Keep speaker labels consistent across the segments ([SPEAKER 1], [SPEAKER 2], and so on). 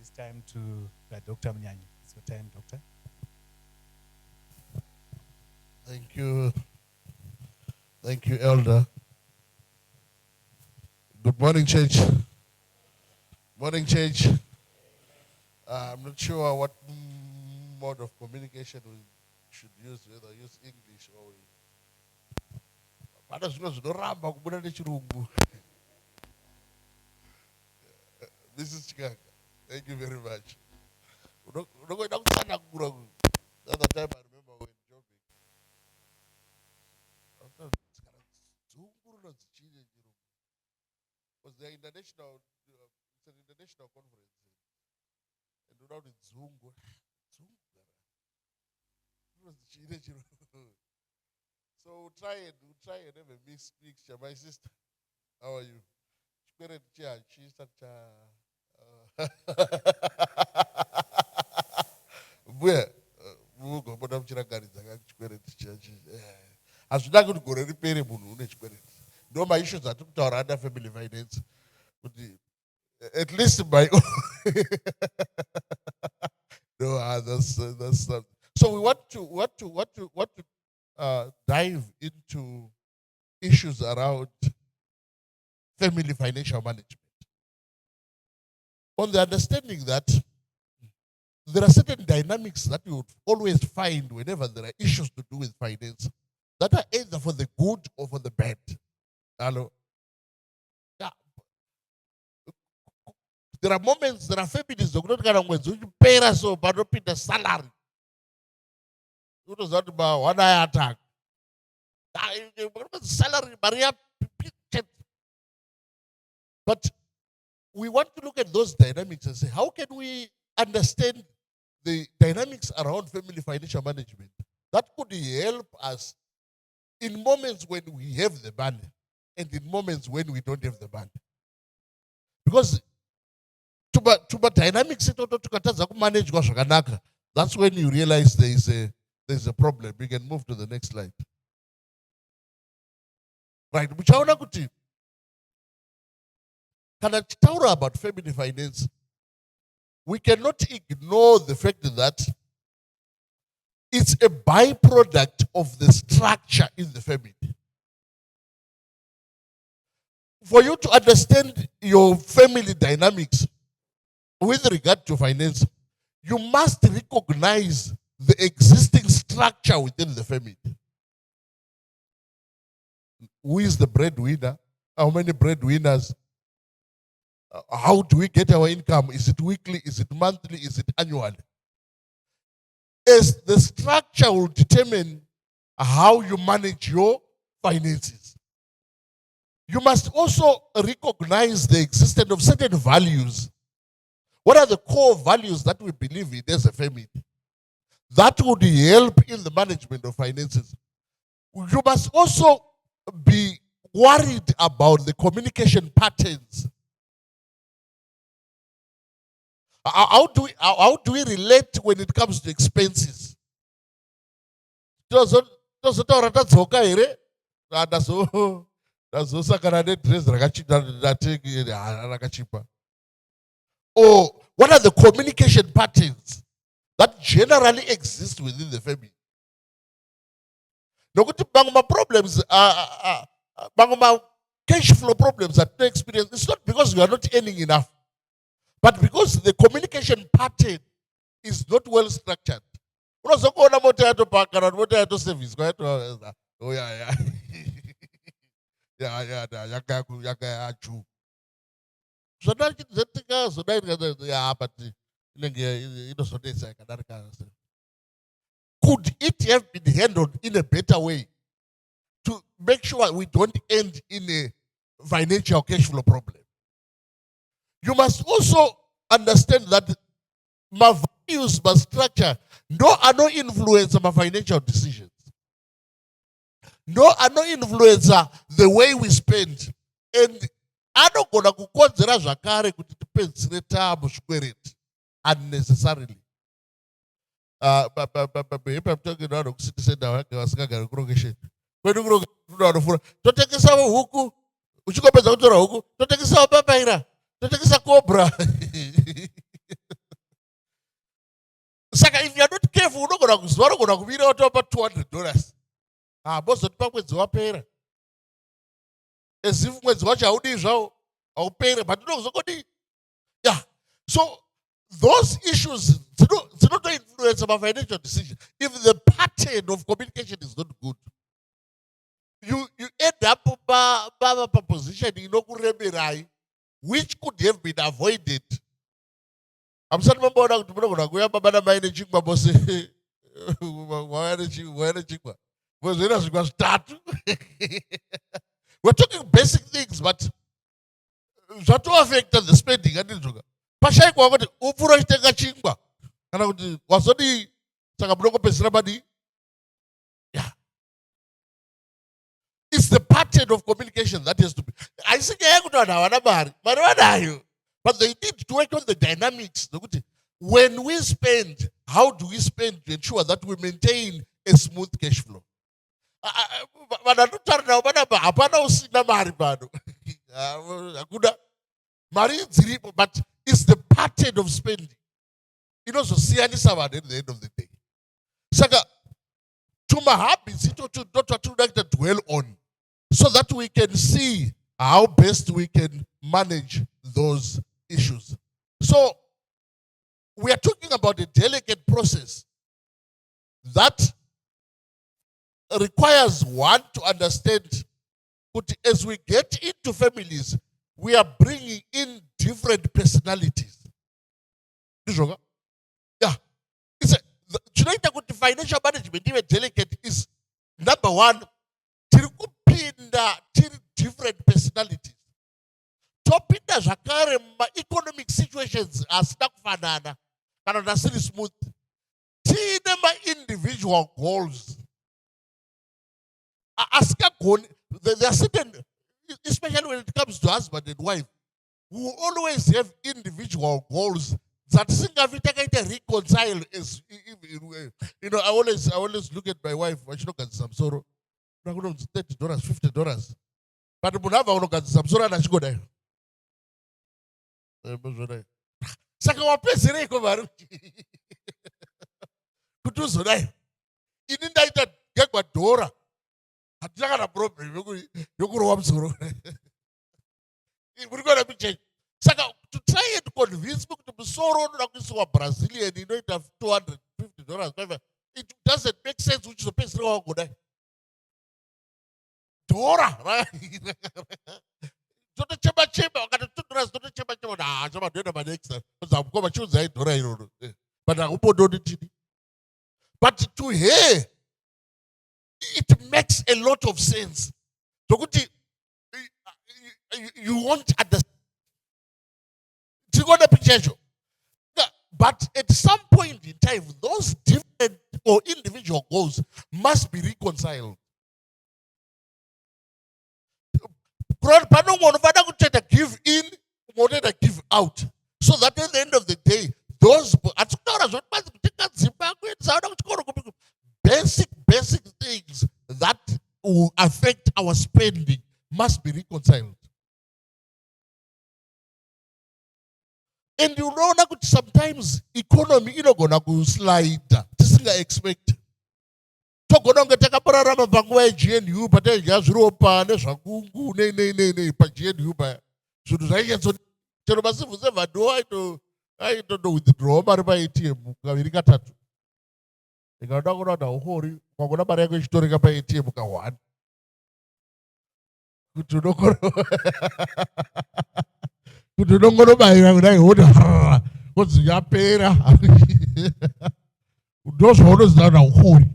[SPEAKER 1] this time to Dr. Munyanyi. It's your time, Doctor.
[SPEAKER 2] Thank you. Thank you, Elder. Good morning, church. Morning, church. I'm not sure what mode of communication we should use, whether use English or this is Chicago. Thank you very much. The other time I remember when jobbing. Was the international, it's an international conference. And without it, Zungu. So we'll try and have a mixture. My sister, how are you? She's such a. Where? Mugo, but I'm chiragari. As you don't go to repair no, my issues are took to our other family finance. But at least my own. No, that's not. So we want to dive into issues around family financial management. On the understanding that there are certain dynamics that you would always find whenever there are issues to do with finance that are either for the good or for the bad. Hello. Yeah. There are moments, there are families that don't pay us so but don't pay the salary. It was not about one eye attack. Salary, but we want to look at those dynamics and say, how can we understand the dynamics around family financial management that could help us in moments when we have the money and in moments when we don't have the money? Because to dynamics to manage, that's when you realize there's a problem. We can move to the next slide. Right. Can I tell about family finance? We cannot ignore the fact that it's a byproduct of the structure in the family. For you to understand your family dynamics with regard to finance, you must recognize the existing structure within the family. Who is the breadwinner? How many breadwinners? How do we get our income? Is it weekly? Is it monthly? Is it annual? As the structure will determine how you manage your finances. You must also recognize the existence of certain values. What are the core values that we believe in as a family? That would help in the management of finances. You must also be worried about the communication patterns. How do we relate when it comes to expenses? Or what are the communication patterns that generally exist within the family? Problems, cash flow problems that they experience. It's not because we are not earning enough, but because the communication pattern is not well structured. Service. Oh yeah. Yeah. So could it have been handled in a better way to make sure we don't end in a financial cash flow problem? You must also understand that my values, my structure, are no influence on my financial decisions. Are no influence the way we spend. And I don't go to kukonzera zvakare kuti tipedzere tabu zvikwereti unnecessarily. If I'm talking about a citizen now, vasingagari kurongesheni. Kwedu kunofanira totengesa huku, uchikopedza kutora huku, totengesa papaira, totengesa cobra. if you're not careful, unogona kuziva unogona kuvira watopa $200. Bozotipa mwedzi wapera. As if mwedzi wacho haudi zvawo haupere, but unozokoti. Yeah. So those issues don't influence our financial decision. If the pattern of communication is not good, you end up a position which could have been avoided. I'm saying, we're talking basic things, but that will affect the spending. Pashai kwa kuti upfura chitenga chingwa kana kuti wazodi saka mudoko pesira badi. Yeah. It's the pattern of communication that has to be. I think kuti vanhu havana mari vanayo, but they need to work on the dynamics. When we spend, how do we spend to ensure that we maintain a smooth cash flow? Hapana usina mari pano. Hakuna mari dziripo, but it's the pattern of spending. Inozosiyanisa vanhu at the end of the day. Saka tuma habits ito like to dwell on, so that we can see how best we can manage those issues. So we are talking about a delicate process that requires one to understand. But as we get into families, we are bringing in different personalities. Yeah. The financial management, even delicate, is number one, different personalities. Topinda zakare economic situations as kufanana kana nasiri smooth. Tine individual goals. There are certain, especially when it comes to husband and wife, who always have individual goals that singavitakaita reconcile as I always look at my wife, I should look at some sorrow. $30, $50. But munava unogadzisa musoro anachikoda. Saka wapezereko vari. Kuti uzodai. Ini ndaita gegwa dhora. Hatina kana problem yokurowa musoro. Muri kuona picture. Saka to try and convince me kuti musoro unoda kuisiwa Brazilian inoita $250. It doesn't make sense which uchizopedzisira wagodai. Dhora, right? Cheba, wakati $2 cheba chama doenda manexa. Uzamukoma chiuza dhora iroro. But akupodoni chini. But to hear, it makes a lot of sense. Tokuti you won't understand. But at some point in time, those different or individual goals must be reconciled. Give in, give out. So that at the end of the day, those basic things that will affect our spending must be reconciled. And you know that sometimes economy is going to slide. This is expect. Tokononge takapararama panguva yeGNU pataiga zviropa nezvakungu pa GNU pa zvinhu zvainyatso chero masivu 7 ndo aitondo withdraw mari pa ATM kaviri katatu ikada kuona kuti haukori ukangona mari yako ichitoreka pa ATM ka1 kuti unongonobayira kudai woti kodzi yapera ndozvaunoziva kuti haukori.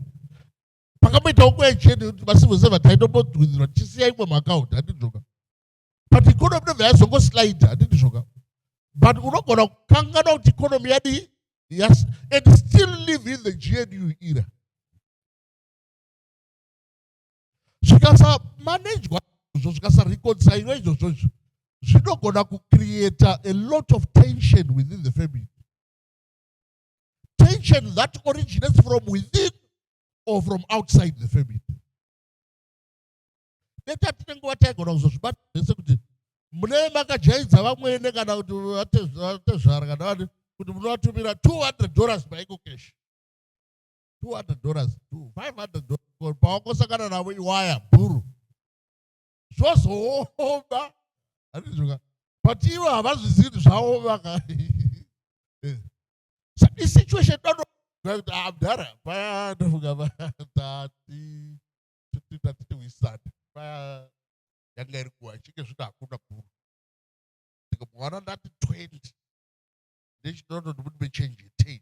[SPEAKER 2] Pakamita ukuya cheni masivu 7 taitombodzwizirwa chisiyai mwemaakaunti handidzoka. But economy ndobva yazongoslide handidzoka. But unogona kukangana kuti economy yadi, yes, and still live in the GNU era. Zvikasa managwa zvikasa reconcile izvozvo zvinogona kucreate a lot of tension within the family. Tension that originates from within or from outside the family. Later tinenguva taigona kuzozvibata zvese kuti mune makajaidza vamwene kana kuti atezvara kana kuti munovatumira $200 paiko cash. $200 to $500 pakosangana navo iwaya bhuru zvozooma handizvoka but ivo havazvizii zvavo vaka isituation amdara paya ndofunga tatiti wisanda paya yanga iri kuwa chinge zvino hakuna bhuru mwana ndati 20 ndechinonondi kuti mechange 10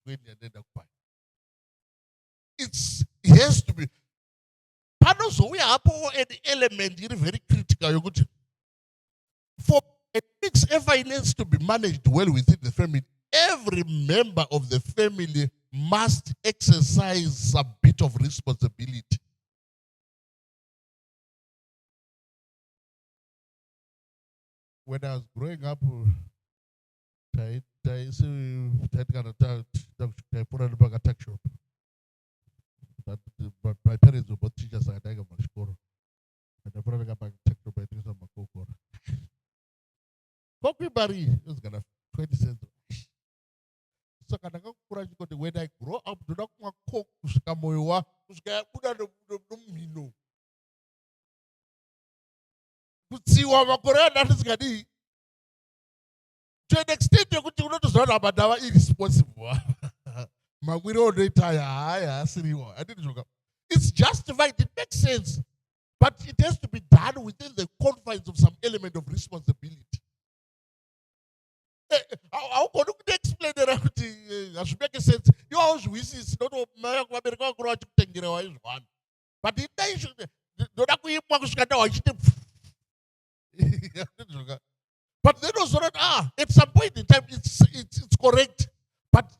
[SPEAKER 2] 20 yandaenda kupaya it has to be panozouya hapo an element iri very critical yokuti for a finance to be managed well within the family, every member of the family must exercise some bit of responsibility. When I was growing up, I put on a tuck shop. My parents were both teachers at School. And I put on a tuck shop. I think some cocoa. Everybody is gonna 20 cents. So when I grow up, do not want cook moyo kusika mino. Kutsiwa makore ndatisingadi. To an extent yokuti unotozwana abadawa irresponsible. Magwiro retire haya siriwa. It's justified, it makes sense. But it has to be done within the confines of some element of responsibility. How can you explain that? I should make sense. You always wish it's not my American grow to take it away one. But it does not but then also that at some point in time it's correct. But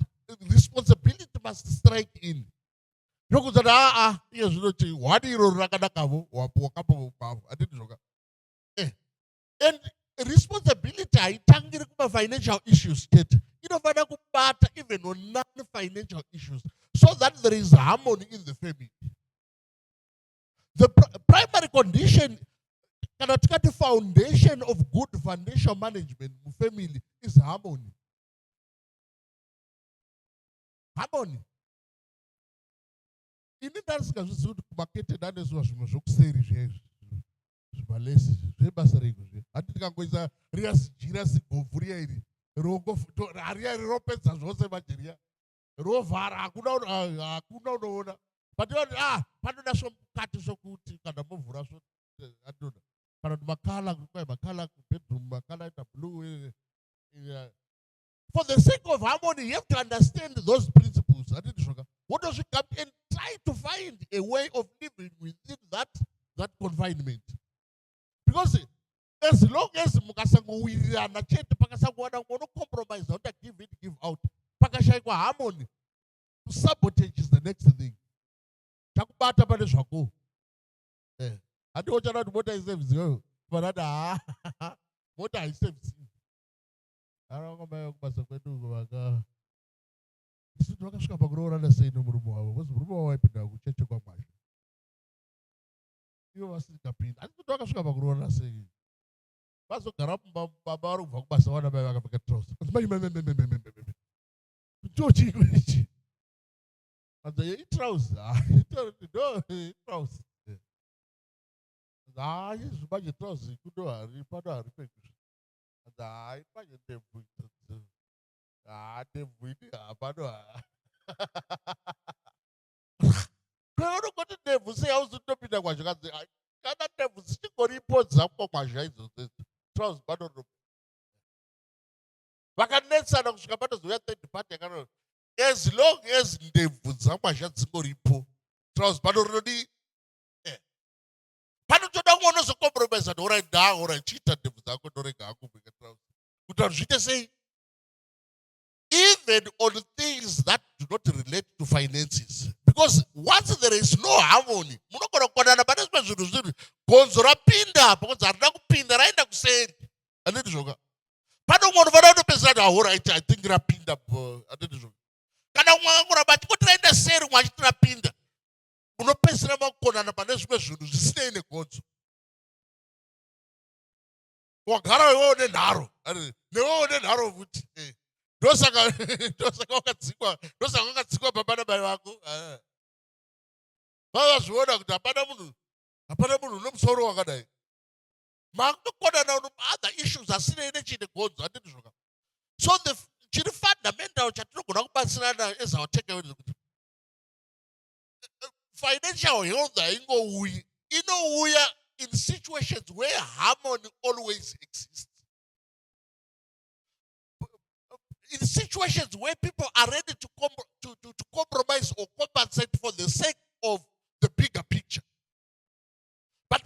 [SPEAKER 2] responsibility must strike in. And responsibility haitangiri kuma-financial issues chete inofanira kubata even on non-financial issues so that there is harmony in the family. The primary condition kana tikati foundation of good financial management mufamily is harmony. Harmony. Ini ndarisingazvizivi kuti kumakete ndaneswa zvimwe zvokuseri zvezvi zvimalesi zvebasa rengu zve hati tikangoisa riya zijira zigobvu riya iri riya iri ropedza zvose majeria rovhara hakuna unoona but panonaswa mukati zvokuti kana movhura atona kana kuti makala bedroom makala ita blue. For the sake of harmony, you have to understand those principles. What does it come and try to find a way of living within that confinement? Because as long as mukasango wirana chete pakasango wana no compromise, not give it, give out. Pakashaikwa harmony. Sabotage is the next thing. Chakubata pale shako. Ati ochana to motor is saves. But motor is saves. I don't know about the Basa. This is what I'm going to say. No more. What's Bruno wiping out? Check your mind. You must be I don't know about Grona saying. Basso Caramba Babaru for Basana Baga Trust. Georgie. And the trousers. Trousers. Yes, budget trousers. You could do a repada repair. I budget them with them with Abado. I don't go to them who say I was to be the one. I cannot have stick or reports up for my eyes. Trust, but Bacanesa of Scabatos, we have to depart as long as they would some shots go repo. Trust, but already. Pano don't want us to compromise and or I die or I cheat at them. Could say even on things that do not relate to finances. Because once there is no harmony, Munokona Gonzora Pinda, because Pinda, right? Said, and then sugar. Pano one of the person, all right, I think Rapinda, and then sugar. Canawanga, but what I said was Rapinda. Uno pesra makona na paneswe shuru stay in the court. Wakara one naro. Ne one naro which ndosaka wakadzikwa baba namai vako. Vavazviona kuti hapana munhu une musoro wakadai. Makutokonana other issues asinei nechine handiti zvoka. So chiri fundamental chatinogona kubatsirana as our takeaway kuti financial health haingouyi. Inouya in situations where harmony always exists. In situations where people are ready to compromise or compensate for the sake of the bigger picture. But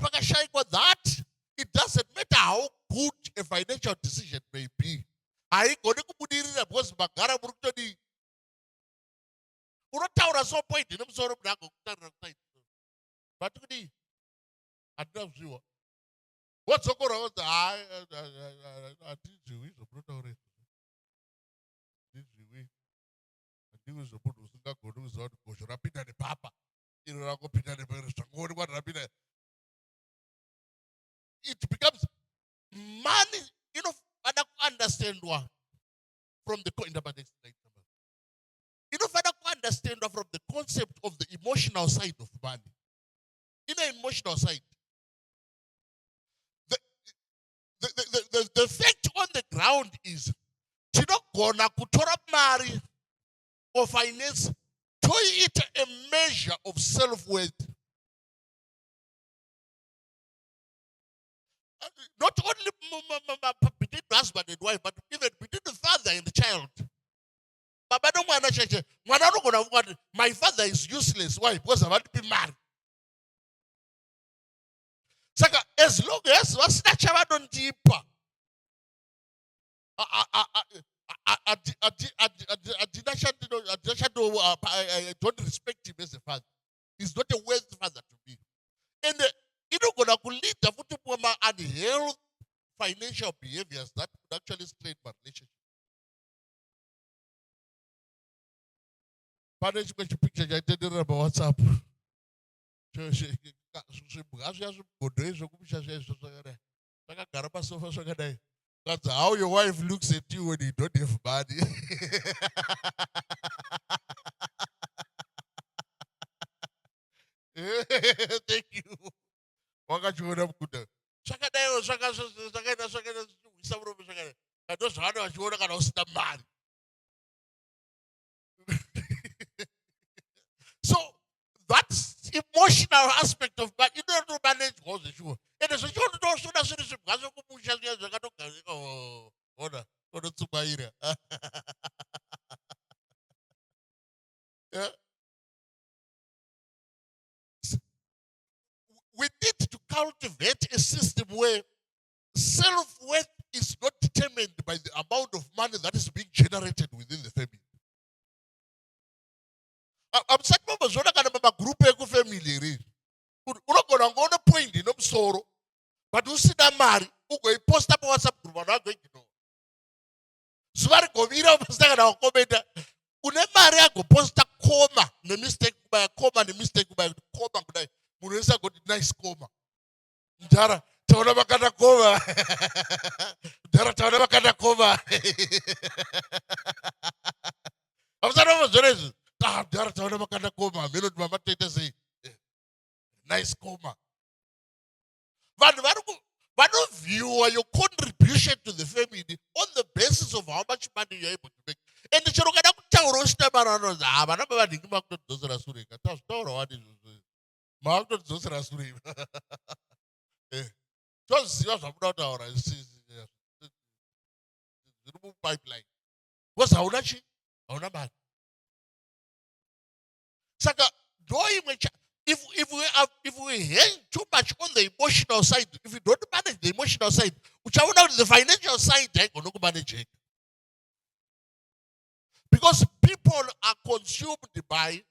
[SPEAKER 2] that, it doesn't matter how good a financial decision may be. Haigoni kumudirira because magara muri kutodi unotaura so point nemusoro munango kutarira kusaidi. But kudi handina kuzviwa. Wodzokora woti handizviwi zvomunotaura izvi. Handizviwi. Handiwi zvomunhu usingagoni kuziva kuti gozho rapinda nepapa. Iro rakopinda nepere zvangoonekwa rapinda. It becomes money, understand from the understand from the concept of the emotional side of money. In the emotional side, the fact on the ground is tinogona kutora mari or finance to it a measure of self-worth. Not only between husband and wife, but even between the father and the child. My father is useless. Why? Because I want to be married. Saka, as long as wasinacha vanondipa, I don't respect him as a father. He's not a worthy father to me. And inogona kulead futhi kuma unhealthy financial behaviors that could actually strain my relationship. Pane chimwe chipicture chaitenderera paWhatsApp. Zvazviya zvibhodho izvokumusha zviya izvo zvakadai. Takagara pasofa zvakadai. That's how your wife looks at you when you don't have money. Thank you. Wakachiona mukuda. Zvakadaiwo zvakaenda zvakaisa muromo zvakadai. Ndozvavanhu vachiona kana usina mari. So that's emotional aspect of money. You don't know manage all the sure. And as you don't know, so that's the gazo kumusha zviya zvakatogara. Oh, ona tsubaira. Yeah. We need to cultivate a system where self-worth is not determined by the amount of money that is being generated within the family. I'm saying, Mama, Zona kana mama group eku family ri. Unogona ngona point inomusoro, but usina mari, ugoiposta pa WhatsApp group vanhu vagoignore. Zuva rigomira uposta kana wakomenta, une mari agoposta koma nemistake kubaya, koma nemistake kubaya, koma kudai. Munhu wese agoti nice koma. Ndara, taona makanda koma. Ndara, taona makanda koma. Hamsana muzvona izvi. Ndara, taona makanda koma. Meno kuti mama toita sei. Nice koma. Vanhu vanovhiewa your contribution to the family on the basis of how much money you're able to make. And chero kana kutaura usina mari vanonzi vana baba ndingi makutodzosera sure. Tazvitaura wani izvozvo. Makutodzosera sure. Toziva zvamuda kutaura zviri mupipeline. Because hauna chi? Hauna mari. Saka ndoimwe if we hang too much on the emotional side, if you don't manage the emotional side, uchaona kuti the financial side haigona kumanageka. Because people are consumed by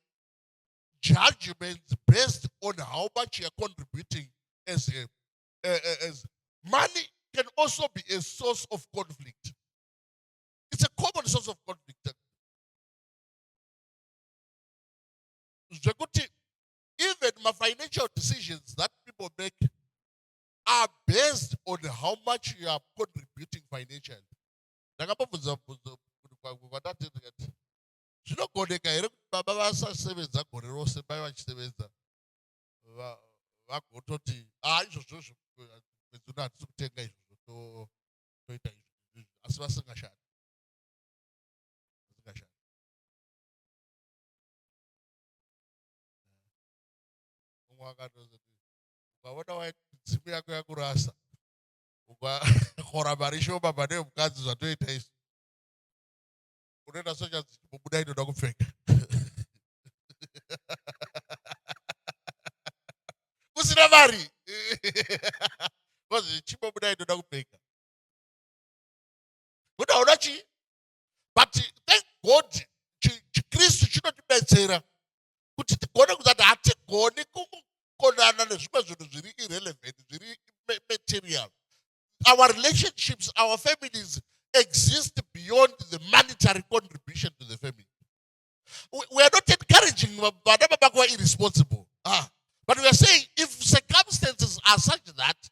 [SPEAKER 2] judgments based on how much you are contributing as money can also be a source of conflict. It's a common source of conflict. Even my financial decisions that people make are based on how much you are contributing financially. kwatati ndikati zvinogoneka here kuti baba vasasevenza gore rose mai vachisevenza vagototi izvozvo mwedzi uno hatisi kutenga izvozvo toita izvi asi vasingashandi. Umwe akatozoti ukaona waiti tsimu yako yakurasa ukakora mari shoma pane mukadzi zvatoita izvi unoenda socha dzichimbobuda inoda kupfeka kusina mari kozi chimbobuda inoda kupfeka unaona chii. But thank God chikristu chinotibetsera kuti tigone kuzati hatigoni kukonana nezvimwe zvinhu zviri irrelevant zviri material. Our relationships, our families exist beyond the monetary contribution to the family. We are not encouraging vana baba kuva irresponsible. But we are saying if circumstances are such that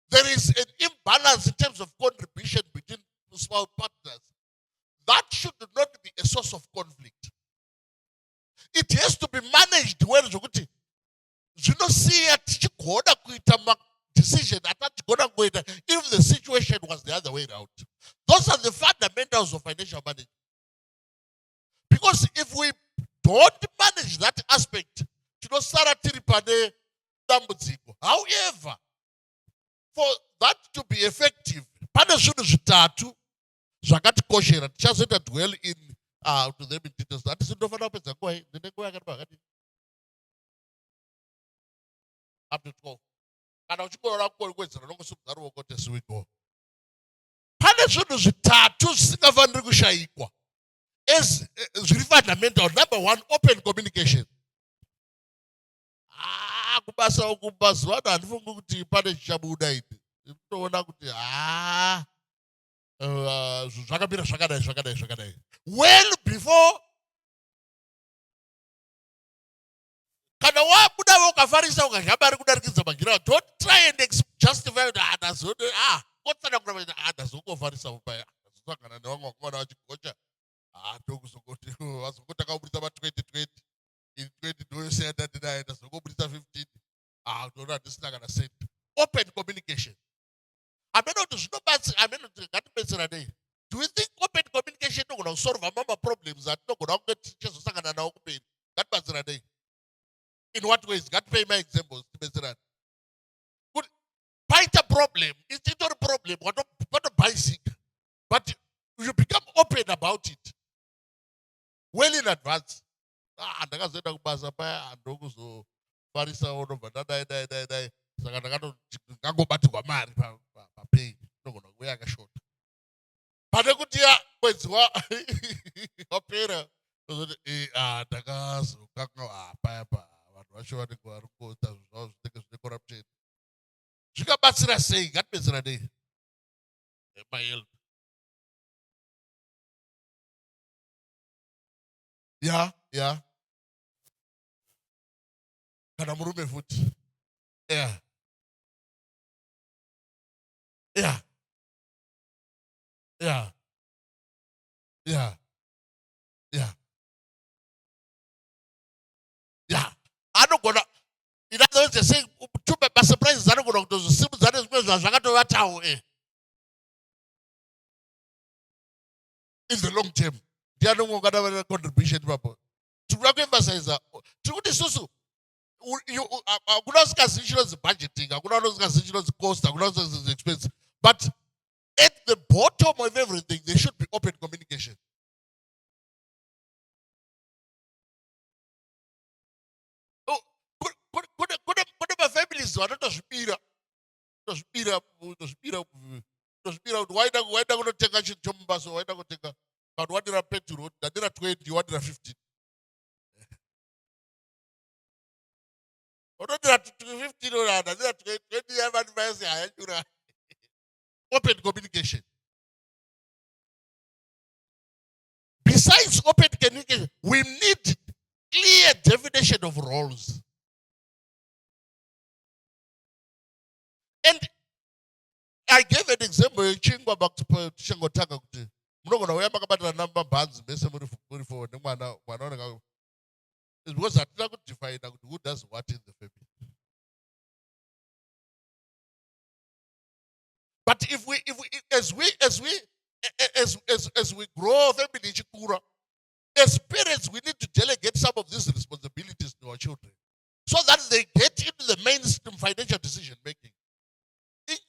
[SPEAKER 2] there is an imbalance in terms of contribution between small partners, that should not be a source of conflict. It has to be managed well. Zvinosiya tichigona kuita decision atatigona kuita if the situation was the other way around. Those are the fundamentals of financial management. Because if we don't manage that aspect, tinosara tiri pane dambudziko. However, for that to be effective, pane zvinhu zvitatu zvakatikoshera tichazoita dwell in to them in details. That is ndofana kupedza nguva hii ndine nguva yakati pakati up to 12. Kana uchingorora kuwedzera nongosumudza ruoko tesiwiko. Pane zvinhu zvitatu zvisingafaniri kushayikwa zviri fundamental. Number one, open communication. Kubasa uku mazuva ano handifungi kuti pane chichabuda iti. Ndinoona kuti zvakamira zvakadai. Well before kana wabuda ukafarisa ukazhamba ari kudarikidza magira, don't try and justify kuti kotsana kuna ndazokofarisa mubaya ndazosangana nevamwe vakomana vachigocha ndokuzongoti vazongotaka kubudisa ma2020 in 20 ndoyosiyana ndinaye ndazongobudisa 15 ndoona handisina kana senti. Open communication. Ameno kuti zvinobatsira, ameno kuti ngatibetsera nei. Do you think open communication inogona kusolva mama problems atinogona kunge tichizosangana nawo kumberi? Ngatibatsira nei? In what ways? Ngatipei my examples tibetserane. Kuti paita problem, itori problem watobaisika, but you become open about it well in advance. Ndakazoenda kubasa paya handokuzofarisa unobva ndadai saka ndakangobatirwa mari papei inogona kuve yakashota pane kuti mwedzi wapera ozoti ndakazokanga payapa vanhu vacho vanenge vari kuita zvinhu zvavo zvinenge zvine corruption. Zvikabatsira sei? Ngatibetsera nei? Mael. Ya kana murume futi. Yeah. Anogona, in other words, they're saying two surprises anogona kutozosimudza zvimwe zvakatovatawo in the long term. Ndiani ungada vane contribution papo. Tiri kuemphasize tiri kuti isusu hakuna usingazivi chinonzi budgeting, hakuna usingazivi chinonzi cost, hakuna usingazivi expense. But at the bottom of everything, there should be open communication. Kune mafamilies vanotozvipira kuti waida kunotenga chinhu chomumbaso, waida kutenga kana wadira petrol, ndadira 20, wadira 15. Open communication. Besides open communication, we need clear definition of roles. And I gave an example in Chingwa back to Chingotanga. munogona uya makabatira namabhanzi mese muri forward nemwana oneka. It's because hatina kudefine kuti who does what in the family. But if we as we grow family chikura, as parents we need to delegate some of these responsibilities to our children so that they get into the mainstream financial decision making.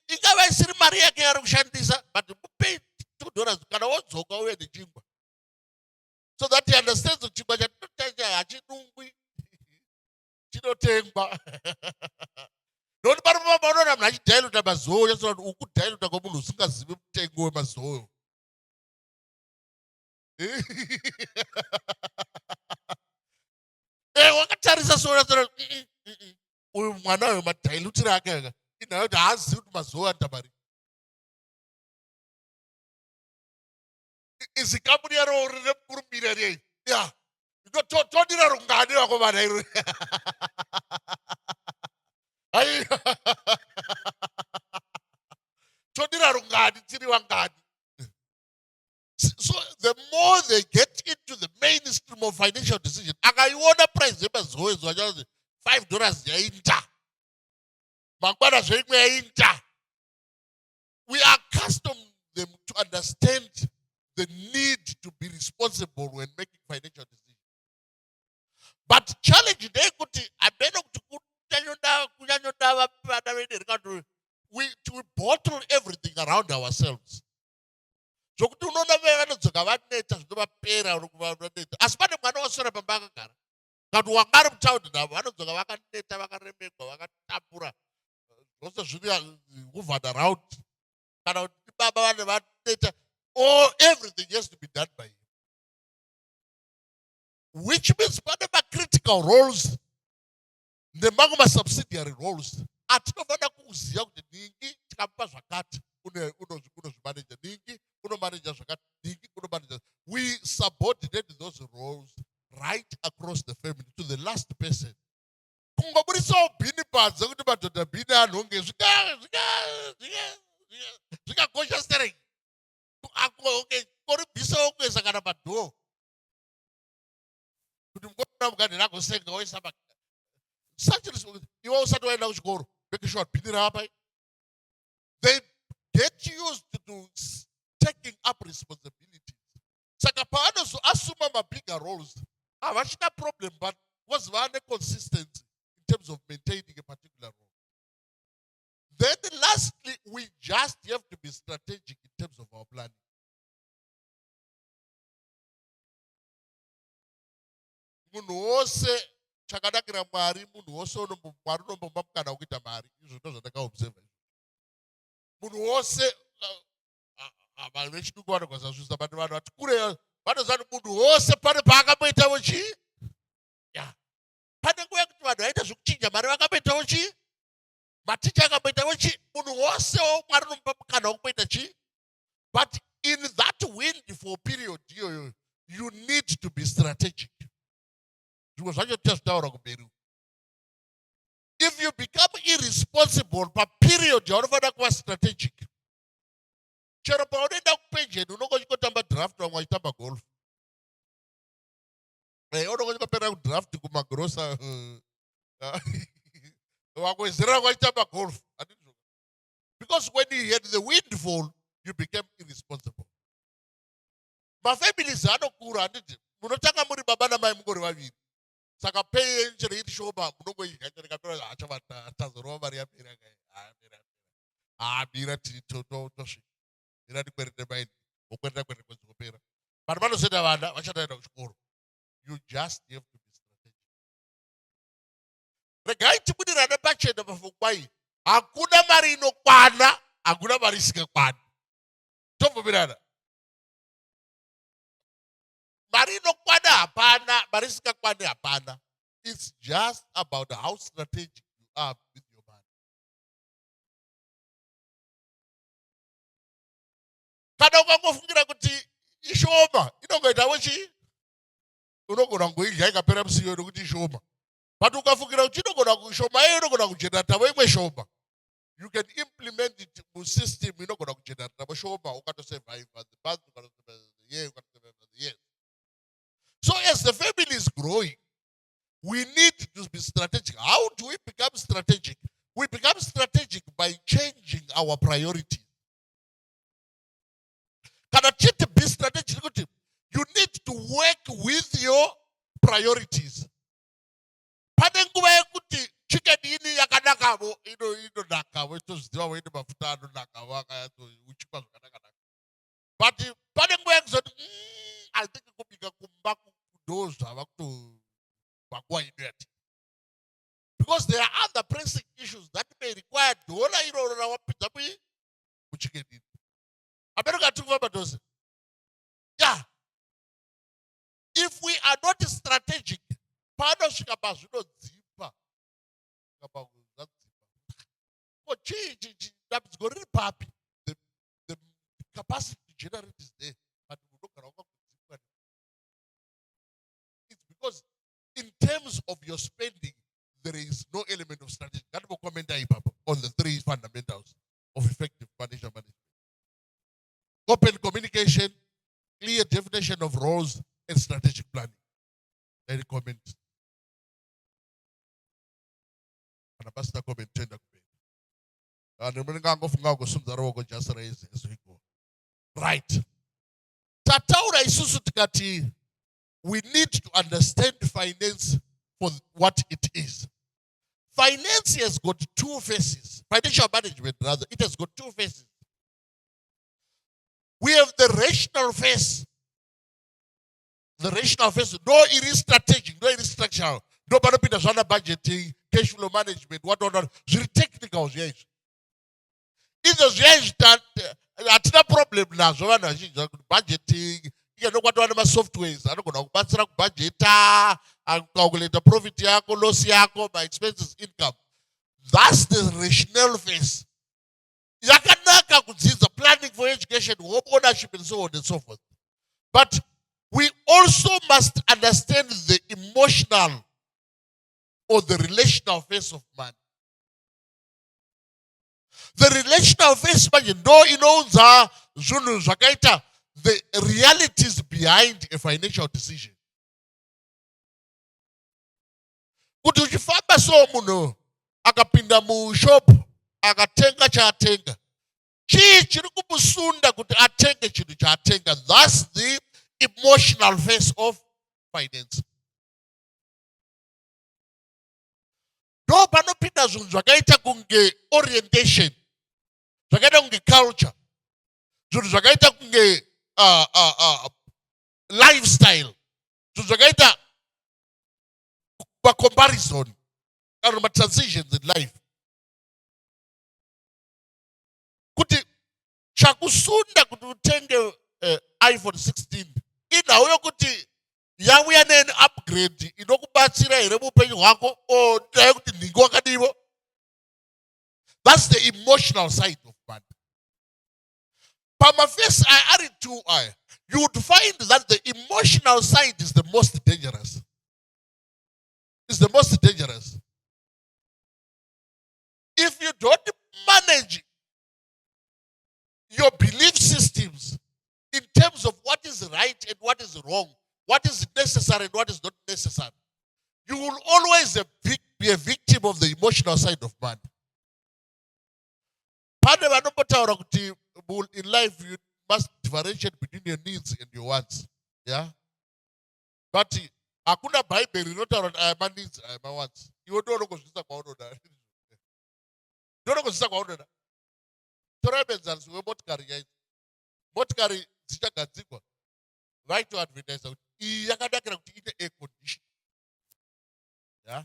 [SPEAKER 2] Ingava isiri mari yake yari kushandisa, but pay $2 kana wodzoka uye nechingwa. So that he understands that chingwa chatinotaja hachinungwi chinotengwa. Don't matter about it. I'm like diluted about Zoe. Just what who could dilute a couple of singers take go my soul. Eh, what can tell us a sort of one of my dilute again? You know, the answer to my soul and Tabari. Is the company or the poor media? Yeah. You got Tony Rungadi over there. So the more they get into the mainstream of financial decision, akaiona price yepazoe zvachazi $5 yainta. Mangwana zveimwe yainta. We accustom them to understand the need to be responsible when making financial decisions. But challenge they could we bottle everything around ourselves. So we don't as part of my own sort of a bagger. But one of town now, one of the Wakatapura, also should be moved around. Or everything has to be done by him. Which means part of our critical roles, the magma subsidiary roles, at no kuzia kuti ningi tikampa zvakati unozvimanija ningi unomanija zvakati ningi unomanija. We subordinate those roles right across the family to the last person. Kungobudisa ubhini padza kuti madhodha bhini anhonge zvikakosha stereki koribvisa okwesa kana padhoo kuti mukona mukadhira kusenga oisa such iwe usati waenda kuchikoro make sure bhini rapa. They get used to taking up responsibilities. Saka paanozoasuma mabigger roles havachina problem, but was vane consistency in terms of maintaining a particular role. Then lastly, we just have to be strategic in terms of our planning. Munhu wose chakanakira Mwari, munhu wose Mwari unombopa mukana wekuita mari. Izvo ndo zvandakaobserva. Munhu wose vanhu vechidungu vanogwazazvisa, but vanhu vati kure vanoziva kuti munhu wose pane paakamboitawo chii. Pane nguva yekuti vanhu vaita zvekuchinja mari vakamboitawo chii. Maticha akamboitawo chii. Munhu wosewo Mwari unomupa mukana wokuita chii. But in that windfall period, you need to be strategic. If you become irresponsible, per period, you are not strategic. Chero paunoenda kupension unongochikotamba draft vamwe vachitamba golf. Unongochikopera kudraft kumagrosa wangwezera vachitamba golf. Because when you had the windfall, you became irresponsible. Mafamilies anokura anditi munotanga muri baba namai mungori vaviri. Saka pay chero iri shoma munongoidya chero katora achavata tazorova mari yapera kai. Mira tosvi. Mira tikwerete maini. Okwereta kwerete kwezikopera. Vanhu vanosenda vana vachataenda kuchikoro. You just have to be strategic. Regai tibudirane pachena pafungwai. Hakuna mari inokwana, hakuna mari isingakwani. Tobvumirana. Mari inokwana hapana, mari isingakwani hapana. It's just about how strategic you are with your money. Kana ukangofungira kuti ishoma inongoitawo chii. Unogona ngoidya ikapera musiyo nokuti ishoma. But ukafungira kuti inogona kushoma iyo inogona kujeneratewo imwe shoma. you can implement it in system inogona kugenerate mashoma ukatosurvive the month ukatosurvive the year ukatosurvive the years. So as the family is growing, we need to be strategic. How do we become strategic? We become strategic by changing our priorities. Can I be strategic? You need to work with your priorities. Panenguwa ekuti chicken ini yakanaka bo inonaka wetoziva wende mafuta anonaka wakayato uchikwa zvakanaka. But panenguwa ekuzoti I think kubika kumba kudo zvava kuto pakwa inoti. Because there are other pressing issues that may require dollar iroro wapidza kuchicken ini. America took over those. Yeah. If we are not strategic, panosvika pazvinodzipa. The capacity to generate is there, but it's because in terms of your spending, there is no element of strategy. That will comment on the three fundamentals of effective financial management. Open communication, clear definition of roles, and strategic planning. Any comment? And a pastor comment tender. And the just raise as we go. Right. Tataura isusutikati. We need to understand finance for what it is. Finance has got two faces. Financial management, rather, it has got two faces. We have the rational face. The rational face, no, it is strategic, no, it is structural. No, but it is budgeting, cash flow management, what other, very technical, yes. It's a yes that that's the problem now. So, budgeting, you know what one of my softwares, I don't know, budget, and calculate the profit, loss, my expenses, income. That's the rational face. Yakanaka could see the planning for education, home ownership, and so on and so forth. But we also must understand the emotional or the relational face of man. The relational face, man, the realities behind a financial decision. Kuti uchifamba so muno akapinda mu shop akatenga chatenga chii chiri kumusunda kuti atenge chinhu chatenga. That's the emotional face of finance. Ndo panopinda zvinhu zvakaita kunge orientation, zvakaita kunge culture, zvinhu zvakaita kunge lifestyle, zvinhu zvakaita comparison or transitions in life. Kuti chakusunda kuti utenge iPhone 16 inauyo kuti yauya neni upgrade inokubatsira here muupenyu hwako ndaye kuti nhingi wakadivo. That's the emotional side of man. Pamafesi ari two eye, you would find that the emotional side is the most dangerous. It's the most dangerous. If you don't manage your belief systems in terms of what is right and what is wrong, what is necessary and what is not necessary, you will always be a victim of the emotional side of man. In life, you must differentiate between your needs and your wants. Yeah? But hakuna Bible inotaura kuti aya my needs, aya my wants. Iwe ndonokuzvisa kwaunoda. Ndonokuzvisa kwaunoda. Tora enzanzi wemotikari yaidzi. Motikari dzichagadzikwa vaitoadvertisa kuti iyi yakanakira kuti ine air condition. Yeah?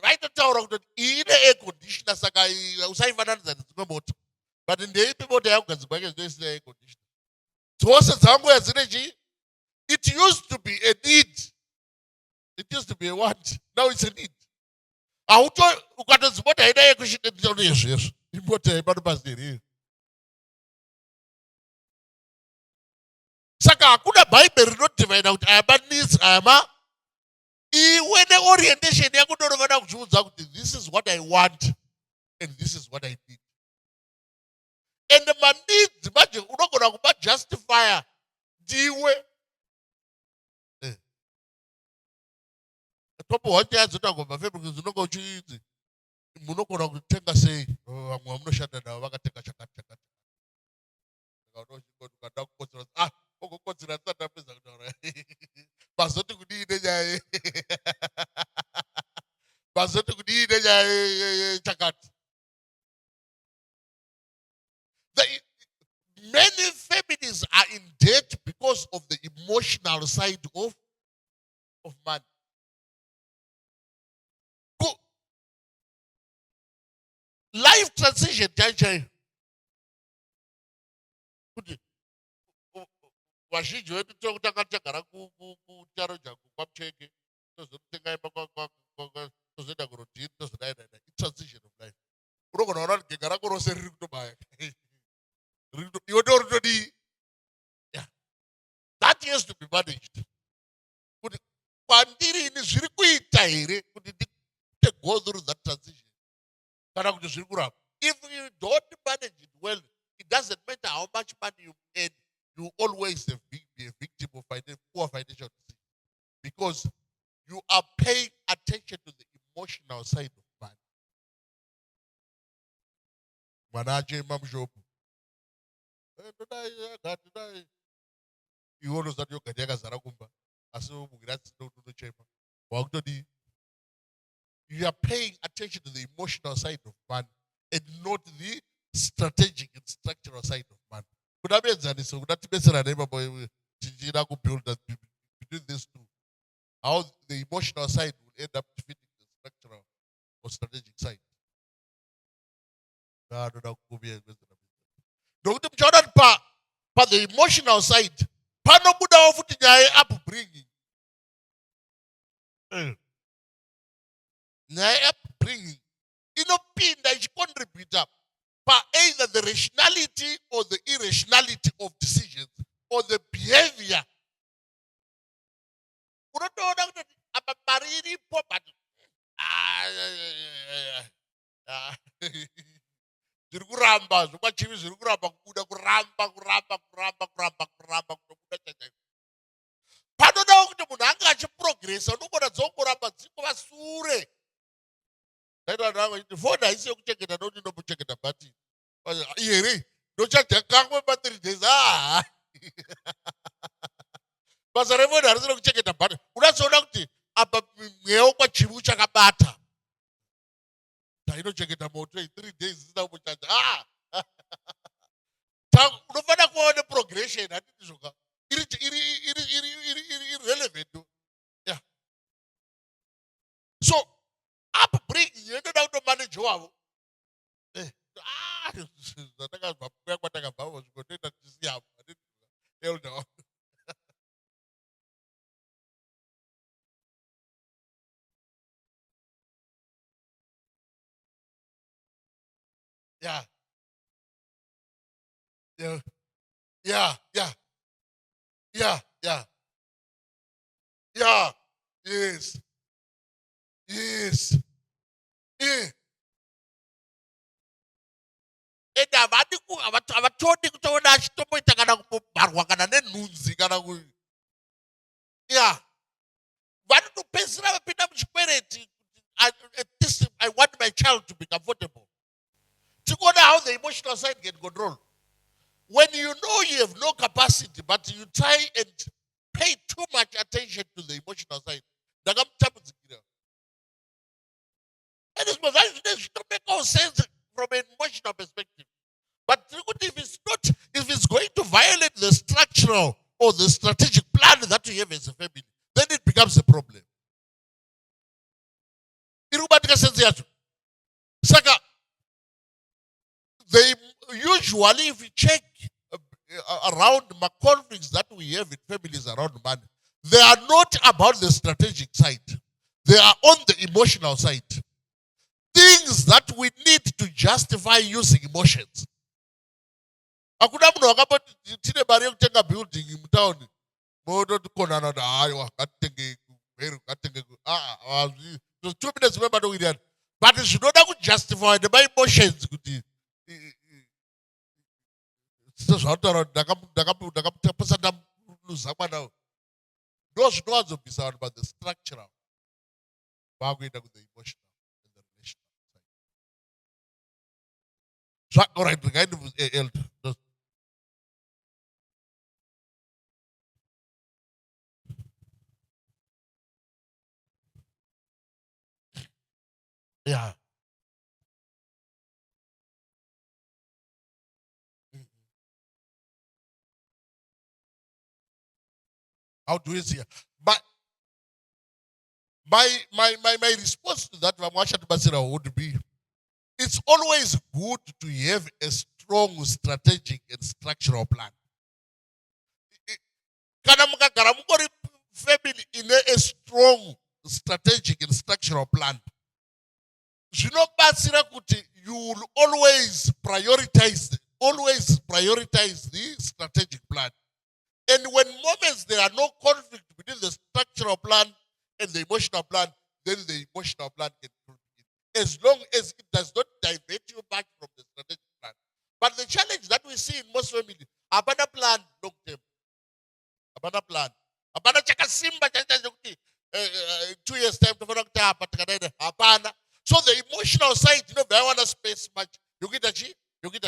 [SPEAKER 2] Vaitotaura kuti iyi ine air conditioner saka usaifananidza nedzimwe mota. But ndeipi mota yakugadzikwa ke zvinoisina air conditioner. Dzose dzangu yadzine chii? It used to be a need. It used to be a want. Now it's a need. Ukatodzi mota haina air conditioner ndizvozvo. Imota yepanopazeri. Saka hakuna Bible rinodivhaina kuti aya needs aya iwe neorientation yako ndorofana kuzviudza kuti this is what I want. and this is what I did. And the man needs, imagine, we're not going to justify diwe. Topo wacha azota kwa mafebu kuzunoko uchizi. Munoko na kutenga sei. Amno shata na wakateka chakata. Ah, oko konzira tsata pesa kutaura. Bazoti kudine jaye. Bazoti kudine jaye chakati. Many families are in debt because of the emotional side of man. Life transition, Jai. Wazhinji wedu tokutanga kucharo changu kwamucheke tozotenga imba tozoenda kurodhini tozodai transition of life. Unogona kuona kuti gega rako rose riri kutobaya iwe ndorutodii. That has to be managed. Kuti kwandiri ini zviri kuita here kuti ndite go through that transition kana kuti zviri kuramba. If you don't manage it well, it doesn't matter how much money you earn, you always be a victim of poor financial decisions because you are paying attention to the emotional side of man. Manaje mamjobu. You always that you can take as a ragumba. You are paying attention to the emotional side of man and not the strategic and structural side of man. Could that be build that between these two? How the emotional side will end up defeating the structural or strategic side. But the emotional side, panomuda ofuti nyaye upbringing. Nyaye upbringing. Inopinda ichicontributor by either the rationality or the irrationality of decisions or the behavior. Unotoona kuti apa mariri poverty. Zviri kuramba zvokwachivi zviri kuramba kubuda kuramba kutobuda chachaiko. Panodawo kuti munhu anga achiprogressa unogona dzongoramba dzingova sure. Ndaita ndangu kuti foni haisi yokuchengeta ndokuti ndomuchengeta bhatiri. Here ndochaja kamwe pa 3 days. Basa refoni harisina kuchengeta bhatiri. Unazoona kuti apa mweya wokwachivi uchakabata. Inochengeta moto 3 days zisina kumuchaja. Unofanira kuona progression hatiti zvoka. Iri relevant. Yeah. So upbringing inoda kutomanage wavo. Zvatakazwa kuya kwatakabva zvikotoita tisiyamo. Elder. Yeah. Yeah. Yeah. Yeah. Yeah. Yeah. Yeah. Yes. Yes. Yeah. And avatodi kutoona achitomboita kana kubarwa kana nenhunzi kana ku. Yeah. Vanotopedzisira vapinda muchikwereti. I want my child to be comfortable. To go how the emotional side get control. When you know you have no capacity, but you try and pay too much attention to the emotional side. And it doesn't make no sense from an emotional perspective. But if it's going to violate the structural or the strategic plan that you have as a family, then it becomes a problem. They usually, if you check around the conflicts that we have in families around money, they are not about the strategic side. They are on the emotional side. Things that we need to justify using emotions. Hakuna munhu wakapoti tine mari yekutenga building mutown. Moto tikonana hayo katenge heru katenge 2 minutes remember doing that. But zvinoda kujustify nemaemotions kuti sezvautaura kuti ndakapesa ndaluza mwana ndo zvinovadzobvisa vanhu the structural vakuenda the emotional and the relational side. Alright, elder. Yeah. How do you see it? But my response to that, Vamasha Basira, would be it's always good to have a strong strategic and structural plan. Kana mukagara mungori family in a strong strategic and structural plan, zvinobatsira kuti you will always prioritize the strategic plan. And when moments there are no conflict between the structural plan and the emotional plan, then the emotional plan can proceed. As long as it does not divert you back from the strategic plan. But the challenge that we see in most families, abana plan long term. Abana plan. Abana chakasimba 2 years time to abana. So the emotional side, I want to space much. You get a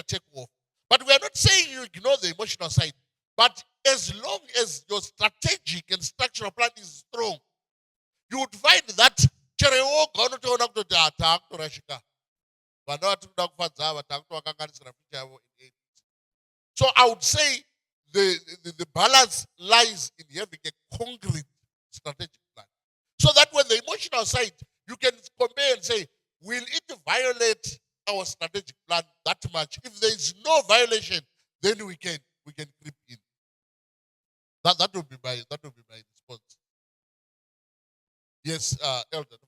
[SPEAKER 2] take off. But we are not saying you ignore the emotional side. But as long as your strategic and structural plan is strong, you would find that so I would say the balance lies in having a concrete strategic plan. So that when the emotional side, you can compare and say, will it violate our strategic plan that much? If there is no violation, then we can creep in. That would be my response. Yes, elder.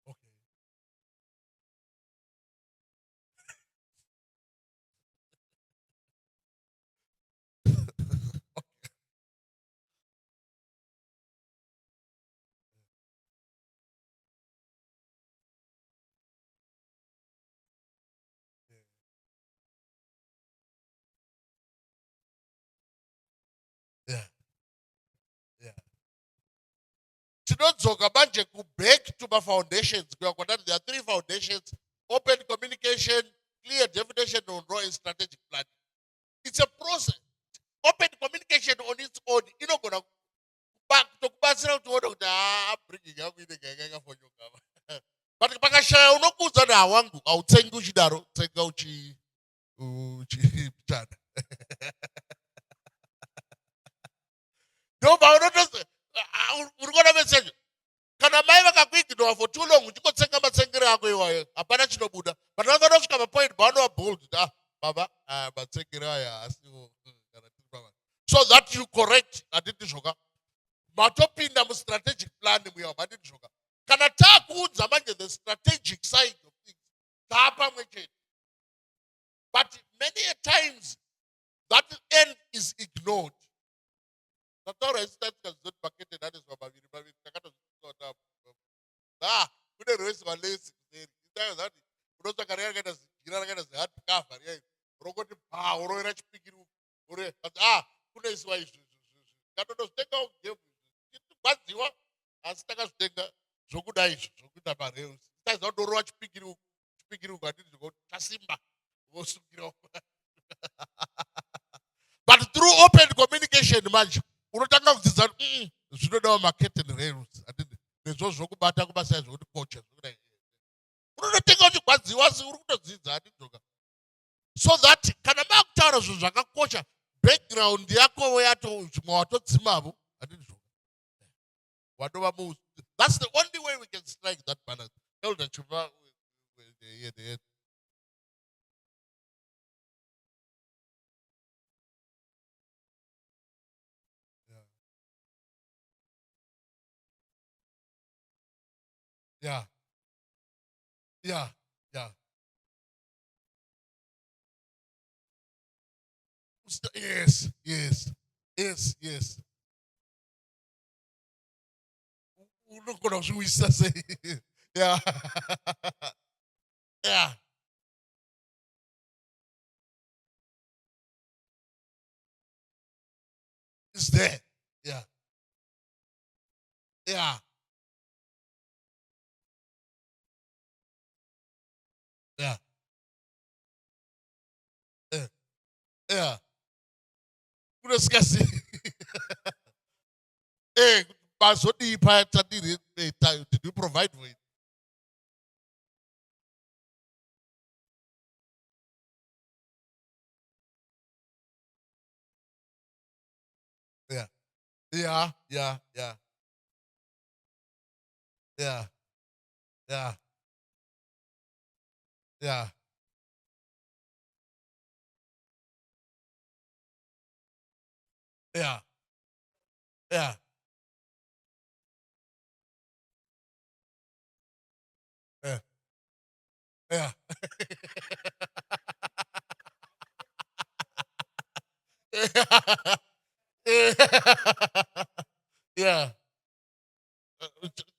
[SPEAKER 2] Okay. Yeah. Yeah. Tinodzoka manje back to my foundations. There are 3 foundations: open communication, clear definition on raw and strategic planning. It's a process. Open communication on its own, gonna back to kubatsira kuti uone kuti bringing yangu inenge yakafonyoka. But pakashaya unokuudza kuti hawangu hautsengi uchidaro, tsenga uchichana. Ndobva unotozi uri kuona message. Kana mai vakakuignore for too long, uchingotsenga matsengere ako iwayo, hapana chinobuda. But vanofanira kusvika papoint pavanova bold kuti baba matsengere aya asiwo. So that you correct handiti zvoka. Matopinda strategic plan muya handiti zvoka. Kana taakuudza manje the strategic side of things, taapamwe chete. But many a times that end is ignored. Ndataura instance kazoti pakete that is maviri takatozviona. Kune rwese malesi kuseri. Itayo zati unotsvaka rakaita zijira rakaita zihard cover riyai. Rokoti roera chipikiri ure kunoiswa izvi. Ngatondozvitengawo game. Kwadziwa asi takazvitenga zvokuda izvi zvokuita pareus. Taiza kundorova chipikiri uku handiti zvekuti chasimba vosungirawo. But through open communication manje unotanga kudzidza kuti zvinodawo marketing rails nezvo zvokubata kubasa zvokuti kocha zvokudai. Unototenga uchigwadziwa asi uri kutodzidza handidzoka. So that kana makutaura zvinhu zvakakosha, background yako yato zvimwe watodzimavo handidzoka. That's the only way we can strike that balance. Elder Chuba, the yeah. Yeah. Yeah. Yes, yes, yes, yes. Unogona kuzviwisisa sei? Yeah. Yeah. It's there. Yeah. Yeah. Yeah. Yeah. Yeah. Kunosikasi. Hey, bazodipa tadiri. Did you provide for it? Yeah. Yeah. Yeah. Yeah. Yeah. Yeah. Yeah. Yeah. Yeah. Yeah. Yeah. Yeah.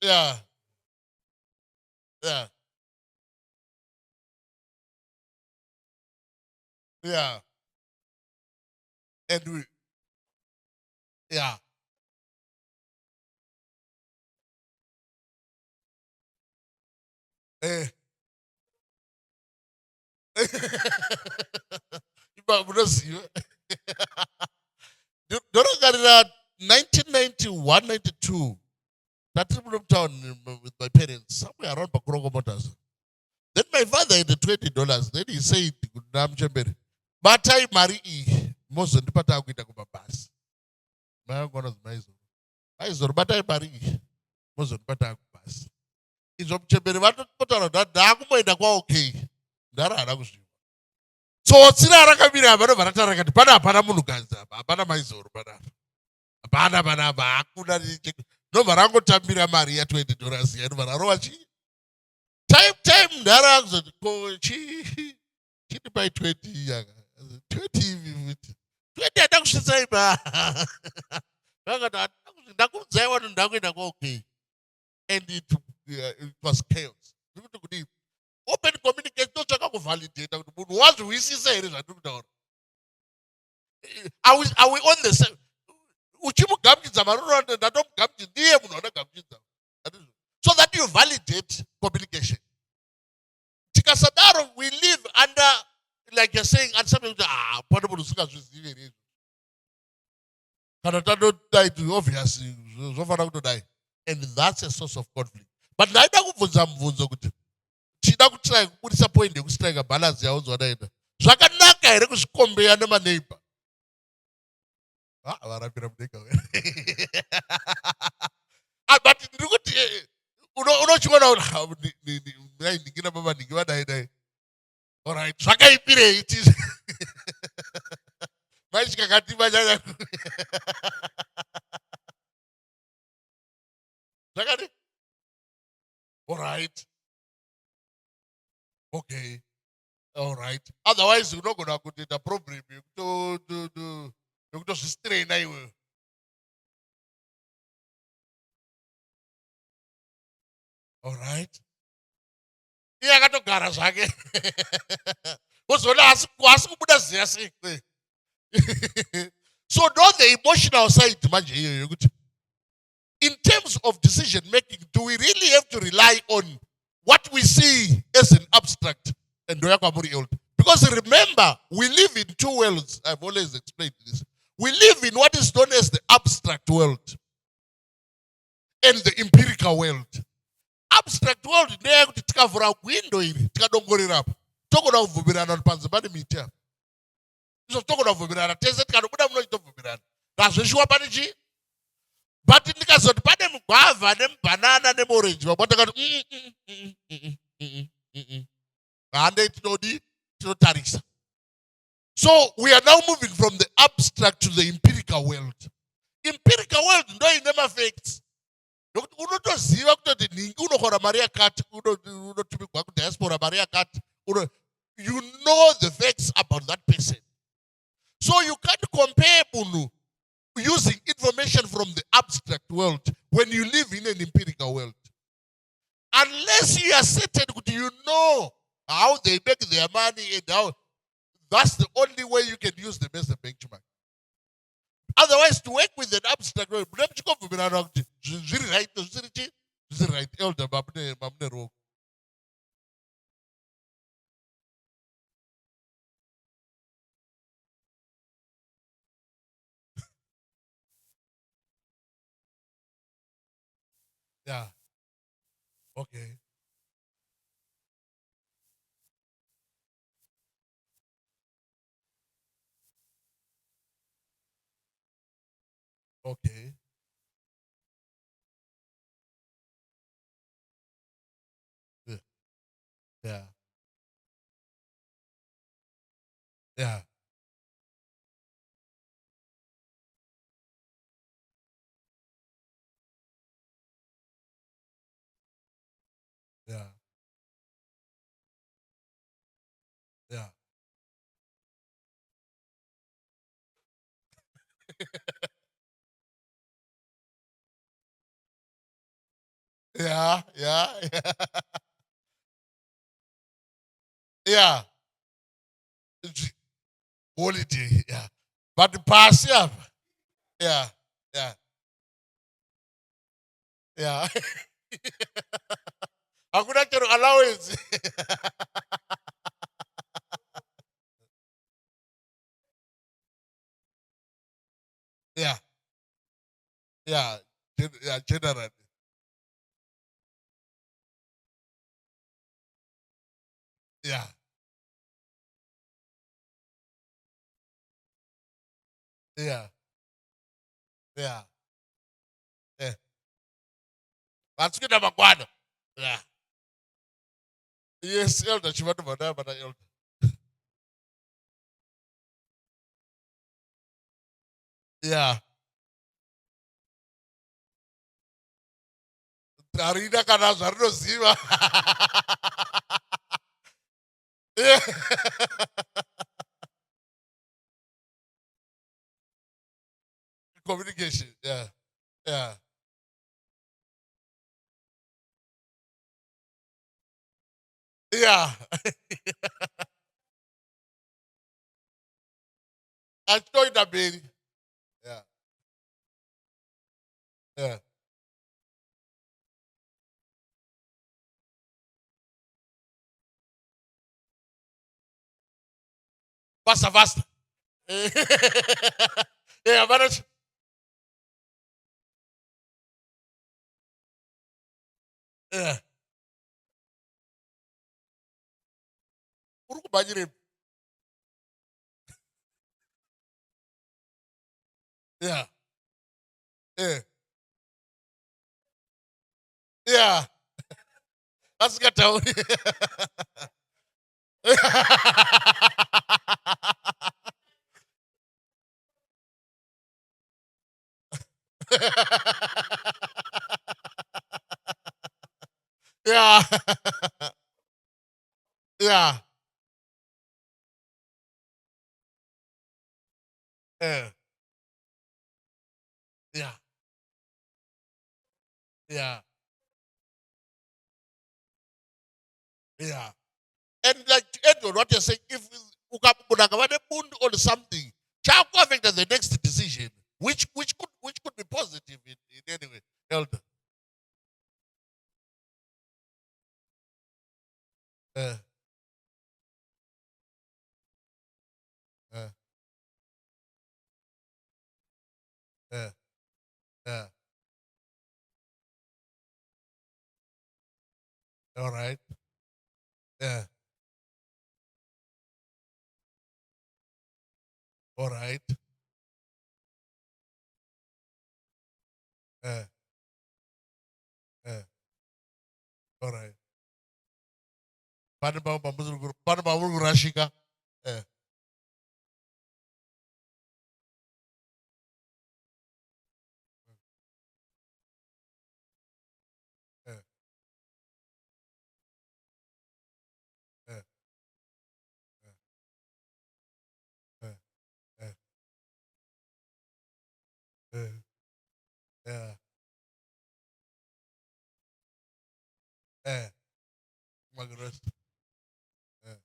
[SPEAKER 2] Yeah. Yeah. Yeah. And we, yeah. Eh. But unoziva. Ndinogarira 1991, 92. That's town with my parents, somewhere around Bakurongo Motors. Then my father had the $20. Then he said, Namchembere, Batai Mari E. Most of the Pataguita Kubabas. My one of my zone. I saw Batai Mari E. Most of the Patagubas. It's up Chembere, what put on that Daguma in the okay. Dara was. So sina rakamira bado barata rakati pada pada munukaza pada maizoro pada ba akuna no barango tambira mari ya $20 ya bararo chi time ndara ko chi by 20 ya 20 20 atakushisa ba ngaka ndakuzewa ndakwenda ko okay and it was chaos kuti open communication totsvaka kuvalidata kuti munhu wazviwisisa here zvandiri kutaura. Are we on the same? Uchimugamuchidza maruro ndatomugamuchidza ndiye munhu anogamuchidza. So that you validate communication. Tikasadaro, we live under, like you're saying, and some people say, pane munhu usingazvizivi here. Kana tandodai obviously zvofanira kutodai. And that's a source of conflict. But ndaida kubvunza mubvunzo kuti chida kutry kubudisa point yekustrike balance yawo zvadaita. Zvakanaka here kuzvikombeya nemaneighbor. Varapira mudenga we. But ndiri kuti unochiona kuti ndingina baba ndingi vadai dai. Alright, zvakaipirei iti. Maishikakati manyanya. Zvakati? Alright. Okay. Alright. Otherwise, you're not going to get the problem. You just strain anyway. Alright. Yeah, I got to garage again. What's what I ask So, not the emotional side, in terms of decision making, do we really have to rely on what we see as an abstract? And because remember, we live in two worlds. I've always explained this. We live in what is known as the abstract world and the empirical world. Abstract world, tikavhura window iri tikadongorera apa togona kuvhumirana panze pane miti apa izvo togona kuvhumirana tese tikanobuda muno chitobvumirana ngazveshuwa pane chii but ndikazoti pane mugwavha nemubhanana nemorenji vamwe takati handei tinodi tinotarisa. So we are now moving from the abstract to the empirical world. Empirical world ndo ine mafacts. Nokuti unotoziva kutoti ningi unokora mari yakati unotumigwa kudiaspora mari yakati you know the facts about that person. So you can't compare Bunu using information from the abstract world when you live in an empirical world. Unless you are certain, you know how they make their money and how that's the only way you can use them as a benchmark. Otherwise, to work with an abstract world, right, elder, yeah, okay, okay, yeah, yeah, yeah, yeah, yeah, yeah, yeah, yeah, yeah. Holiday, yeah. But the past, yeah, yeah, yeah, yeah. I could actually allow it. Yeah, yeah, yeah, generally. Yeah, yeah, yeah, yeah. That's good, Magwano. Yeah. Yes, elder, she went over there, but I elder. Yeah. Arina Kanazo, I don't know, Ziva. Yeah. Communication. Yeah. Yeah. Yeah. I joined the baby. Yeah. Yeah. Faster, faster. Yeah, but yeah. Uruku bajiri. Yeah. Yeah. Yeah. That's got to. Yeah. Yeah. Yeah. Yeah. Yeah. Yeah. And like Edward, what you're saying, if Ukabunagavade Bund or something, shall affect the next decision, which could be positive in any way. Elder. Uh, uh, uh, uh, all right. Yeah. All right. Uh, uh, all right. Panama Rashika. Uh, uh, uh, uh, uh, uh. Eh, Margaret. Eh.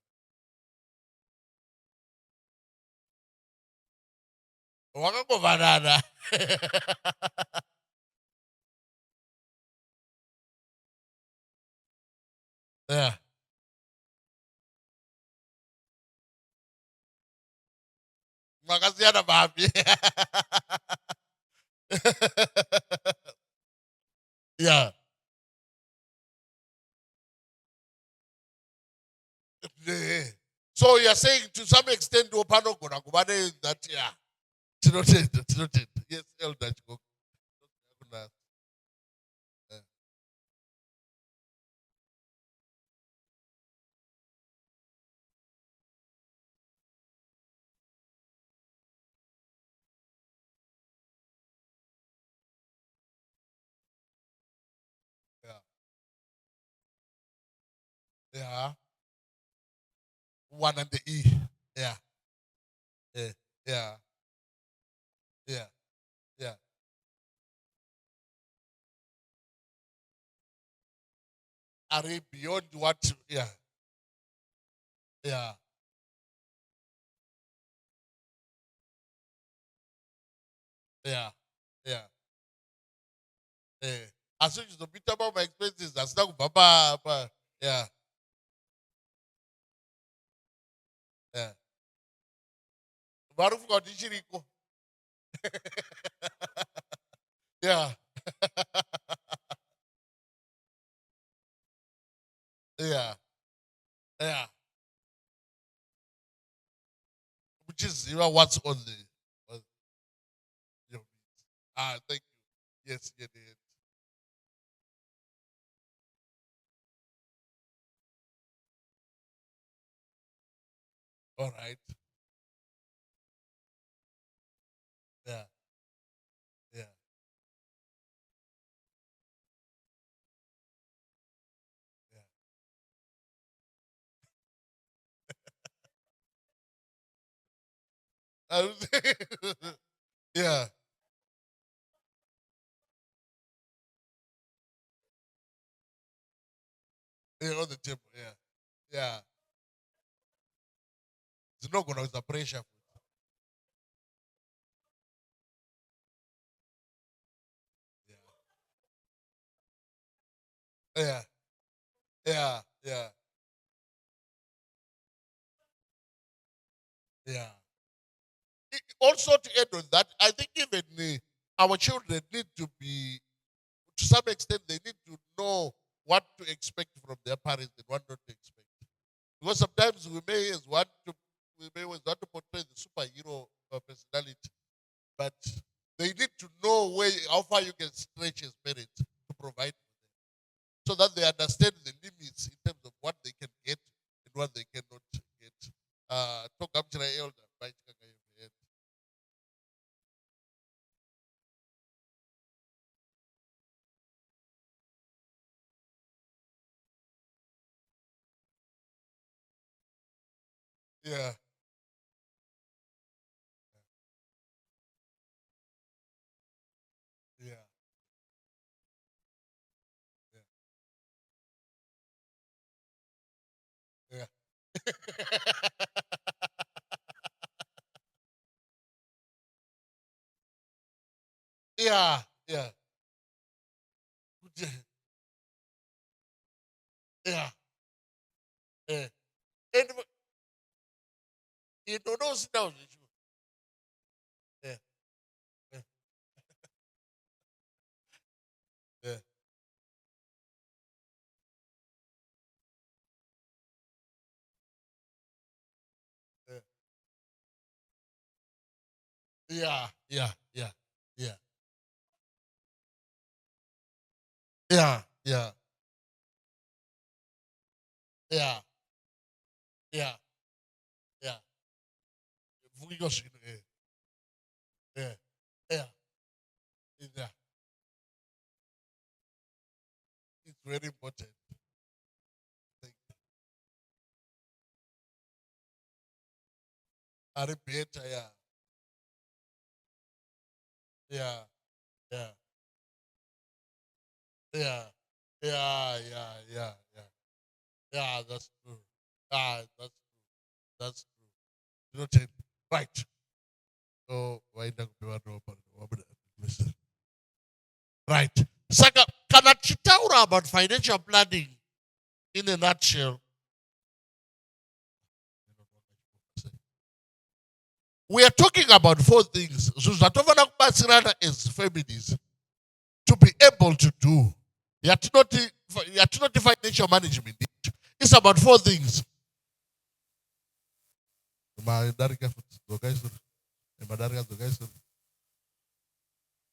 [SPEAKER 2] Wakangovanana. Yeah. Makasiyana babi. Yeah. Yeah. So you're saying to some extent, Opano Gonagubane, that, yeah, it's not it, it's not it. Yes, Elder Chukwu. Yeah. Yeah. One and the E. Yeah. Yeah. Yeah. Yeah. Yeah. Are they beyond what? Yeah. Yeah. Yeah. Yeah. Yeah. As soon as the bit about my expenses, that's not Baba. Yeah. Yeah. Baruch got Ishiriko. Yeah. Yeah. Yeah. Which is what's on on your thank you. Yes, you did. All right. Yeah. Yeah. Yeah. Yeah. Yeah. On the table. Yeah. Yeah. It's not gonna the pressure. Yeah. Yeah. Yeah. Yeah. Also, to add on that, I think even our children need to be, to some extent, they need to know what to expect from their parents and what not to expect. Because sometimes we may always want to portray the superhero personality, but they need to know how far you can stretch as parents to provide for them, so that they understand the limits in terms of what they can get and what they cannot get. Talk up to the elder, right? Yeah, yeah, yeah, yeah, yeah, yeah, yeah, yeah. And you don't know, sit down. Yeah, yeah, yeah, yeah, yeah, yeah, yeah, yeah, yeah, yeah, yeah, yeah. Because, yeah, yeah, yeah. It's very important. Like, I repeat, yeah, yeah, yeah, yeah, Yeah, yeah, yeah, yeah. Yeah, that's true. Ah, that's true. You know, right. So why not be one open? Right. Saka, kana chitaura about financial planning in a nutshell. We are talking about four things. Zvatovana kubatsirana as families to be able to do. Yatinoti financial management. It's about four things. Madarika zogaisuri. Madarika zogaisuri.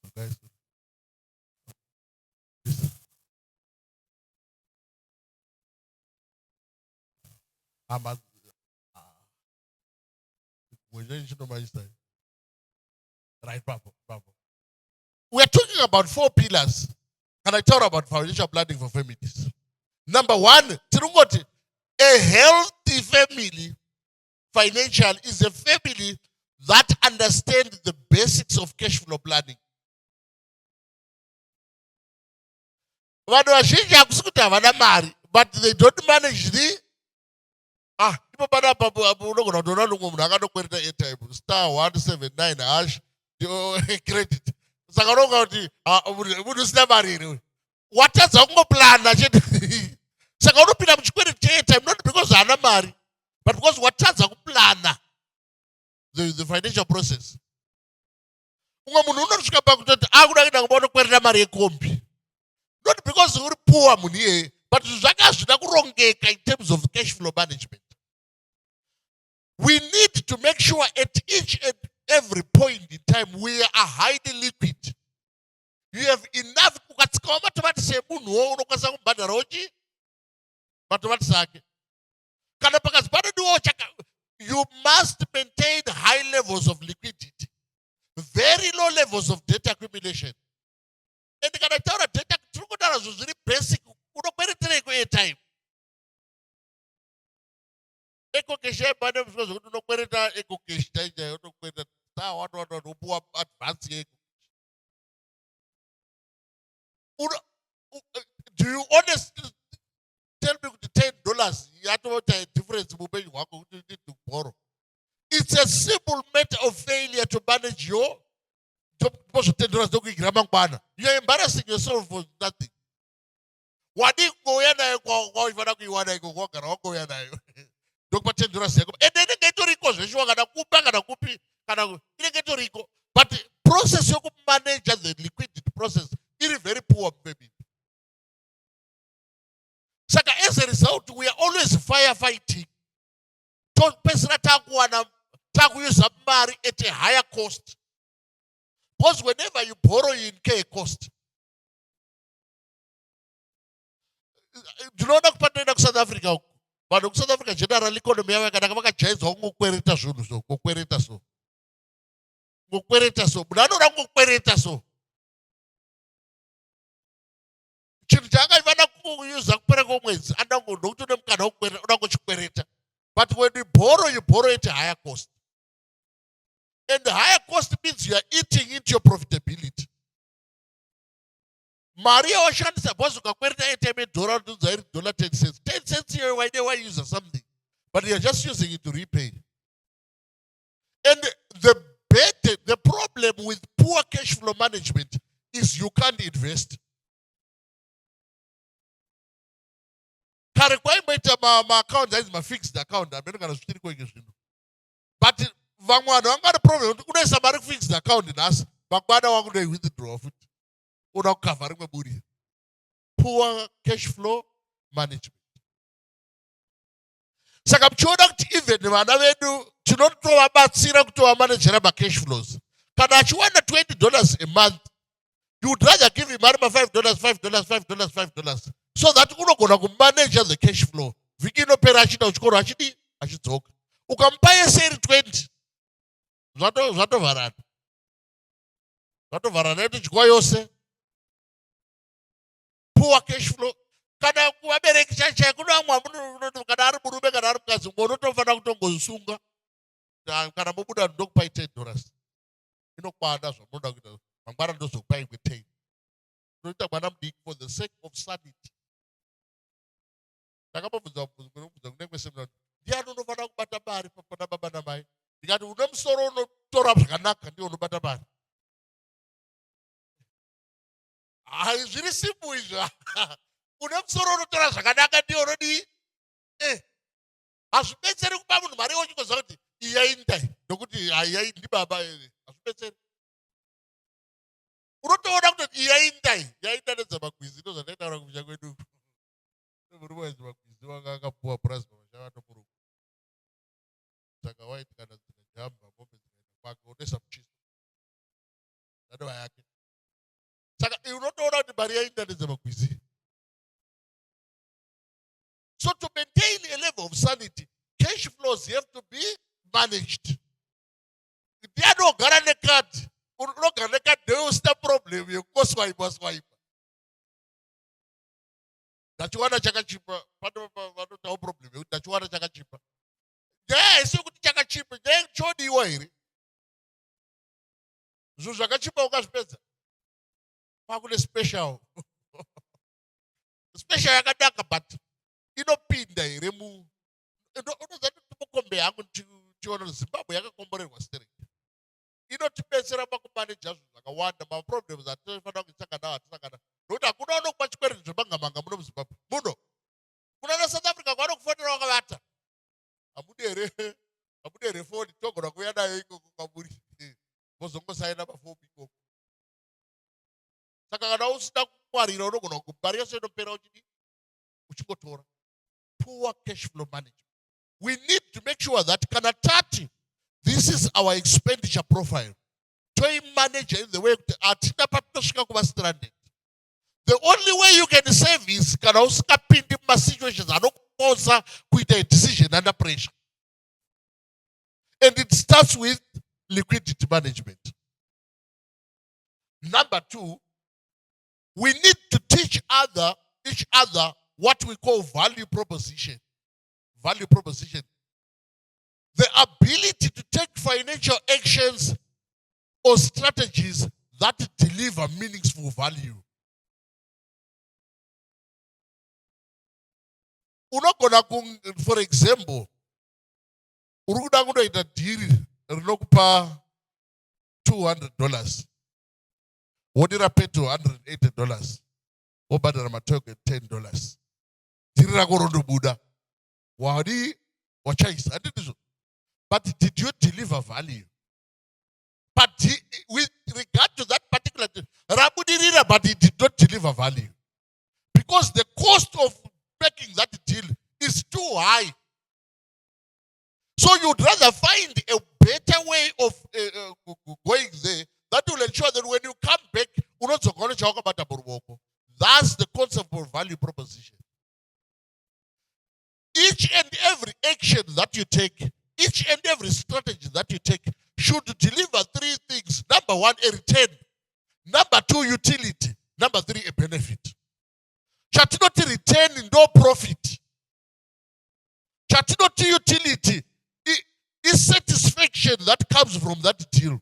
[SPEAKER 2] Zogaisuri. Ama Munyanyi no maisha. Right, Papa. Papa. We are talking about four pillars. Can I talk about financial planning for families? Number one, Tirungoti, a healthy family financial is a family that understands the basics of cash flow planning. Vanhu vazhinji hakusi kuti havana mari, but they don't manage the ipo panapa unogona kutoona lumwe munhu akandokwereta airtime star 179 hash credit. Saka unonga kuti munhu usina mari here. Watadza kungoplana chete. Saka unopinda muchikwereti cheairtime not because haana mari, but because watadza kuplana the financial process. Umwe munhu unosvika pakutoti akuda kuenda kumba unokwereta mari yekombi. Not because uri poor munhu iyeye, but zvanga hazvina kurongeka in terms of cash flow management. We need to make sure at each and every point in time we are highly liquid. You have enough ukatsikawo matomatisi emunhuwo unokwanisa kumubhadharawo chi matomatisi ake. Kana pakazi panodiwawo you must maintain high levels of liquidity, very low levels of debt accumulation. And kana taura debt tirikutaura zvinhu zviri basic, unokweretereiko airtime? Ecocash yabane muzviko zvokuti unokwereta ecocash chaichaiyo, unokwereta star 111 upuwa advance yeco. Do you honestly tell me kuti $10 yatota difference mupenyu hwako kuti you need to borrow? It's a simple matter of failure to manage your $10 dokuigira mangwana. You are embarrassing yourself for nothing. Wadi ngoya nayo kwaifana kuiwana iko kwagara wagoya nayo. Dokupa $10 yako. And then inenge itoriko zveshuwa kana kupa kana kupi kana inenge itoriko. But the process yoku manage the liquidity process is very poor maybe. Saka as a result, we are always firefighting. Pesina use mari at a higher cost. Because whenever you borrow, you incur a cost. Do you know that South Africa? But South Africa generally economy yakanaka vakajaidza kungokwereta zvinhu so, kukwereta so. Kukwereta so. Munhu anoda kungokwereta so. Chinhu chaakaifana kuuza kupera kwomwedzi anoda kuti une mukana wokukwereta, unoda kuchikwereta. But when you borrow at a higher cost. And the higher cost means you are eating into your profitability. Maria washandisa boss ukakwereta airtime $10 10 cents. 10 cents here why they use something. But you're just using it to repay. And the problem with poor cash flow management is you can't invest. Kare kwaimboita ma-account is my fixed account. But vamwe vanhu vangane problem kuti unoisa mari fixed account nhasi mangwana wangu ndoiwithdraw futi unoda kukavha rimwe buri. Poor cash flow management. Saka muchiona kuti even vana vedu tinotovabatsira kutovamanejera ma-cash flows. Kana achiwana $20 a month, you would rather give him mari $5, $5, so that unogona kumanage the cash flow. Vhiki inopera achienda kuchikoro achidzoka. Ukamupa yese iri 20 zvatovharana. Zvatovharana yotodyiwa yose. Poor cash flow. Kana kuvabereki chaichai kuno vamwe kana ari murume kana ari mukadzi unotofanira kutongosunga. Kana mubuda ndokupai $10. Inokwana zvamunoda kuita. Mangwana ndozokupai 10. Unoita mwana mudiki for the sake of sanity. Takapobvunza kune kwese ndiani unofanira kubata mari pana baba namai. Ndikati une musoro unotora zvakanaka ndiwo unobata mari. Zviri simple izvo. Une musoro unotora zvakanaka ndiwo unodii? Hazvibetseri kupa munhu mari wochigoziva kuti iyai ndai nokuti iyai ndibaba. Hazvibetseri. Unotoona kuti iyai ndai nedzamagwizi ndo zvataitaura kumusha kwedu. Murume wedzamagwizi wanga akapuwa purazi pamusha vatomurume. Saka waiti kana dzikajamba mombe dzikaenda kwake onesa muchiso. Ndadova yake. Saka unotoona kuti mari yainda nedzamagwizi. So to maintain a level of sanity, cash flows have to be managed. Ndiani ogara nekadi? Unogara nekadi ndeusina problem yekungoswaipa. Ndachiwana chakachipa. Vanotawo problem yekuti ndachiwana chakachipa. Haisi kuti chakachipa, chodiwa here. Zvinhu zvakachipa ukazvipedza. Kwakune special. Special yakadaka but inopinda here unoziva kuti mukombe yangu tiona Zimbabwe yakakomborerwa straight. Inotibetsera pakumaneja zvinhu zvakawanda, maproblems atinofanira kutsanga nawo atisangana. Nokuti hakuna unokupa chikwereti zvemangamanga muno muZimbabwe. Muno. Kuna naSouth Africa kwanokufonera wakavata. Hamudere foni togona kuuya nayo ikoko kwamuri. Mozongosaina mafomu ikoko. Saka kana usina kungwarira unogona mari yose inopera uchingotora. Poor cash flow management. We need to make sure that kana tati, this is our expenditure profile. Toy manager in the way atina patosvika kuva stranded. The only way you can save is kana usingapindi mumasituations anokuposa kuita a decision under pressure. And it starts with liquidity management. Number 2, we need to teach each other what we call value proposition. Value proposition. The ability to take financial actions or strategies that deliver meaningful value. Unogona for example, urikuda kunoita deal rinokupa $200. Wodira peto $180. Wobadara matoke $10. Deal rako rondobuda. Wadi wachaisa. I did so. But did you deliver value? But with regard to that particular deal, but it did not deliver value. Because the cost of making that deal is too high. So you'd rather find a better way of going there that will ensure that when you come back, that's the concept of value proposition. Each and every action that you take, each and every strategy that you take should deliver 3 things. Number 1, a return. Number 2, utility. Number 3, a benefit. Chatinoti return, no profit. Chatinoti utility is satisfaction that comes from that deal.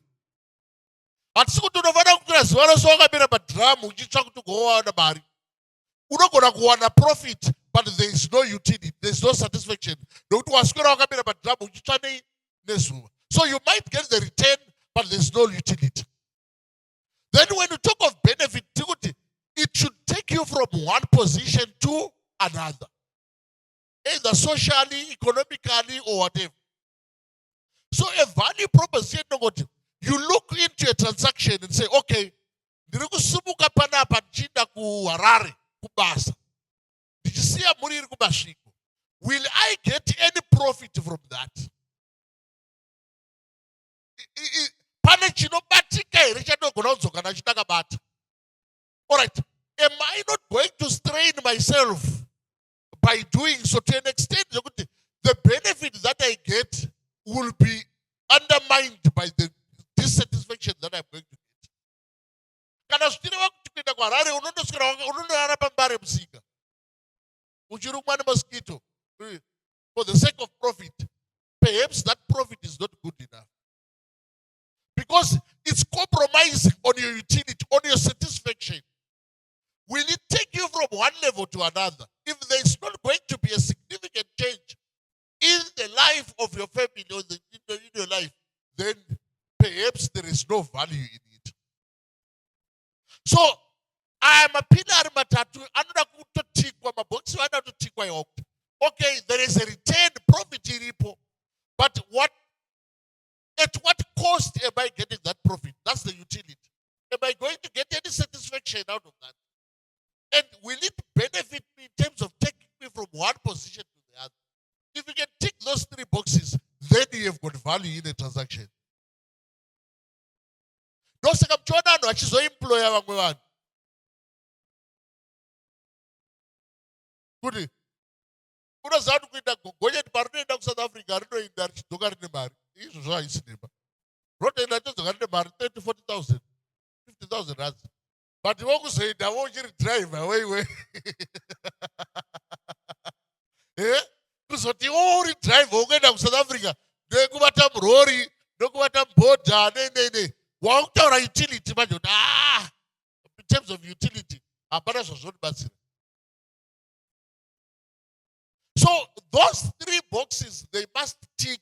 [SPEAKER 2] But so to the profit, but there is no utility, there is no satisfaction. So you might get the return, but there is no utility. Then when you talk of benefit, it should take you from one position to another, either socially, economically, or whatever. So a value proposition, you look into a transaction and say, okay, ndirikusubuka panapa nchida ku Harare kubasa. Did you see a muri kubashiko? Will I get any profit from that? All right. Am I not going to strain myself by doing so to an extent? The benefit that I get will be undermined by the dissatisfaction that I'm going to get. Mosquito for the sake of profit. Perhaps that profit is not good enough. Because it's compromising on your utility, on your satisfaction. Will it take you from one level to another? If there is not going to be a significant change in the life of your family or in your life, then perhaps there is no value in it. So I am a pillar matatu anoda kutotikwa maboxi vanoda kutotikwa iwapo. Okay, there is a retained profit iripo, but at what cost am I getting that profit? That's the utility. Am I going to get any satisfaction out of that? And will it benefit me in terms of taking me from one position to the other? If you can tick those three boxes, then you have got value in a transaction. Ndosaka mchona ano achizoemploya vamwe vanhu kuti unoziva kuti kuita gonyeti parinoenda kuSouth Africa rinoenda richidzoka rine mari izvozvo haisi nhema rotoenda chodzoka rine mari 30,000 40,000 50,000 rands but vokuzoendavo uchiri driver weiwe kuzoti iwo uri driver ukuenda kuSouth Africa nekuvata murori nokuvata mbodha nei wakutaura utility manje kuti in terms of utility hapana zvazvonibatsira. So those three boxes, they must tick.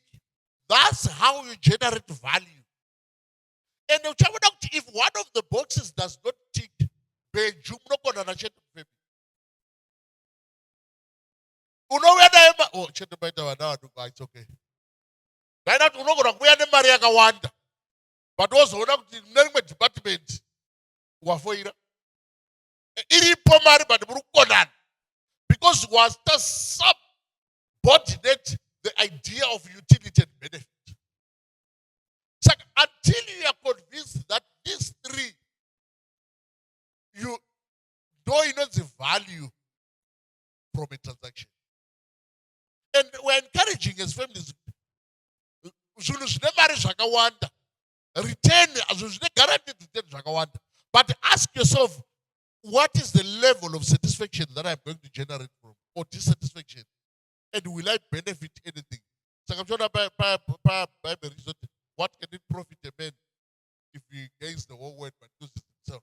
[SPEAKER 2] That's how you generate value. And if one of the boxes does not tick, it's okay. But also, department because was the subordinate the idea of utility and benefit. So until you are convinced that these three, you know the value from a transaction. And we're encouraging as families, return, guaranteed return. But ask yourself, what is the level of satisfaction that I'm going to generate from, or dissatisfaction? And will I benefit anything? So I'm sure what can it profit a man if he gains the whole world but loses himself?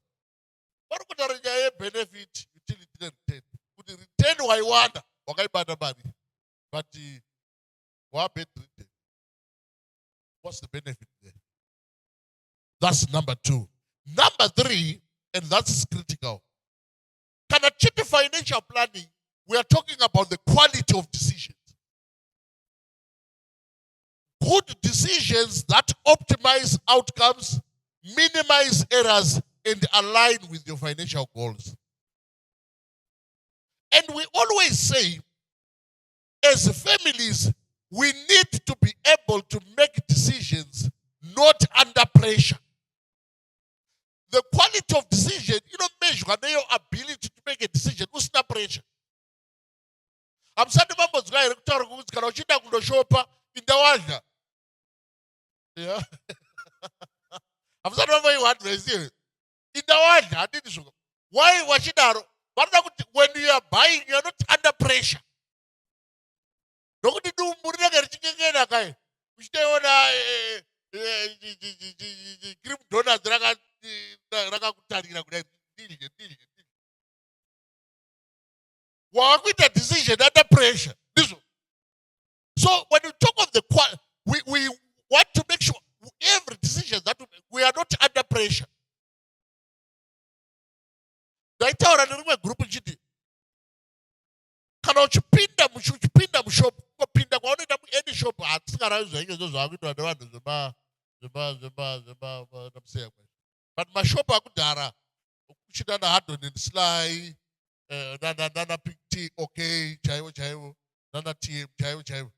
[SPEAKER 2] What could I benefit utility and return? Could the return why want? Okay, but what return? What's the benefit there? That's number two. Number three, and that's critical. Can achieve financial planning, we are talking about the quality of decisions. Good decisions that optimize outcomes, minimize errors, and align with your financial goals. And we always say, as families, we need to be able to make decisions not under pressure. The quality of decision, measure your ability to make a decision usina pressure. I'm saying members guy rector kana uchida kundoshopa indawanda. Yeah. I'm saying members you want to say indawanda adini shuka. Why wachidaro? When you are buying, you are not under pressure. Don't do murina gerchingena kai. Ushiteona cream donuts with a decision under pressure. So when you talk of the quality, we want to make sure every decision that we are not under pressure. Group kana uchipinda mushop kupinda kwaone any shop atisingaraizwa izvo zvakuitwa nevanhu zvema but mashopu akudhara kuchida naHardon and Sly nana PT okay chaivo nana TM chaivo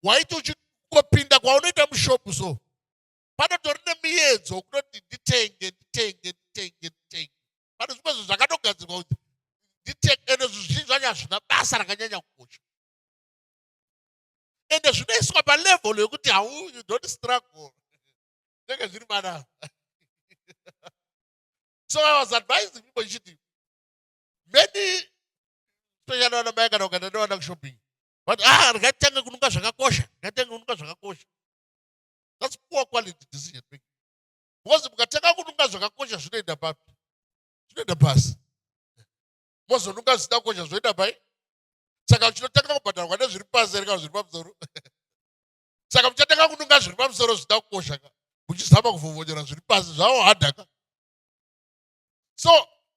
[SPEAKER 2] waiti uchingopinda kwaunoita mushopu so panotori nemiedzo kunoti nditenge pane zvimwe zvinhu zvakatogadzirwa kuti ende zvizhinji zvacho hazvina basa rakanyanya kukosha ende zvinoiswa palevel yekuti you don't struggle zvinenge zviri manava. So I was advising people many especially on American or shopping. But ngatitange kununga zvakakosha. That's poor quality decision making. Because mukatanga kununga zvakakosha zvinoenda papi? Zvinoenda pasi. Mozonunga zvisina kukosha zvinoenda pai? Saka pamusoro zvinakosha ka muchizama kuvhomonyera zviri pasi zvavohadhaka. So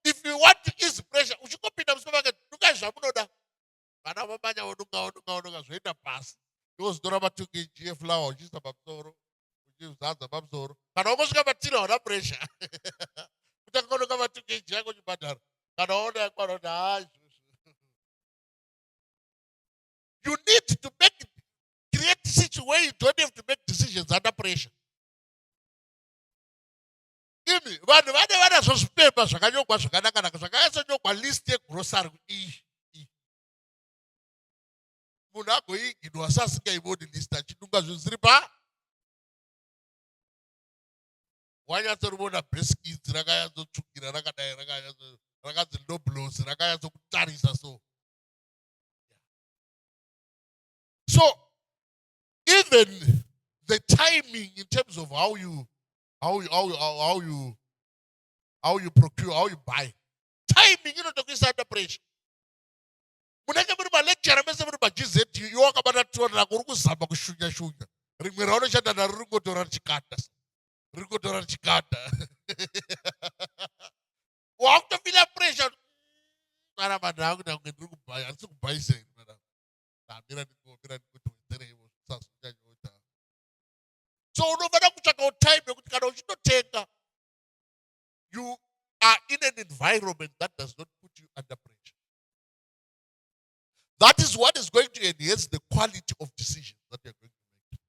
[SPEAKER 2] if you want to ease pressure, uchingopinda musupermarket nungai zvamunoda. Vana vamanya vonunga zvoenda pasi. Ndozitora ma 2 kg eflour uchiisa pamusoro, uchizadza pamusoro. Kana ungosvika patiri hauna pressure. Kutanga unonga ma 2 kg yako uchibhadhara. Kana waona yakwana you need to create a situation where you don't have to make decisions under pressure. Imi vanhu vane zvozvipepa zvakanyogwa zvakanaka zvakanyatsonya list yegrocery iyi. Munhu agoiginwa sasingaiboni list achinunga zvinhu zviri pa. Wanyatsoriona briskits rakanyatsotsvukira rakadai rakanzi Loblos rakanyatsokutarisa so. So even the timing in terms of how you procure, how you buy, timing inotokuisa under pressure. Munenge muri malecture mese muri maGZ iwo wakabata tora uri kuzama kushunya shunya. Rimwe raunoshanda naro ringotora richikanda. Wakutofila pressure. Mara vanhu vangu ndiri kubhaya, handisi kubhayisei. So unofana kutsvaka time yekuti kana uchitotenga, you are in an environment that does not put you under pressure. That is what is going to enhance the quality of decisions that you are going to make.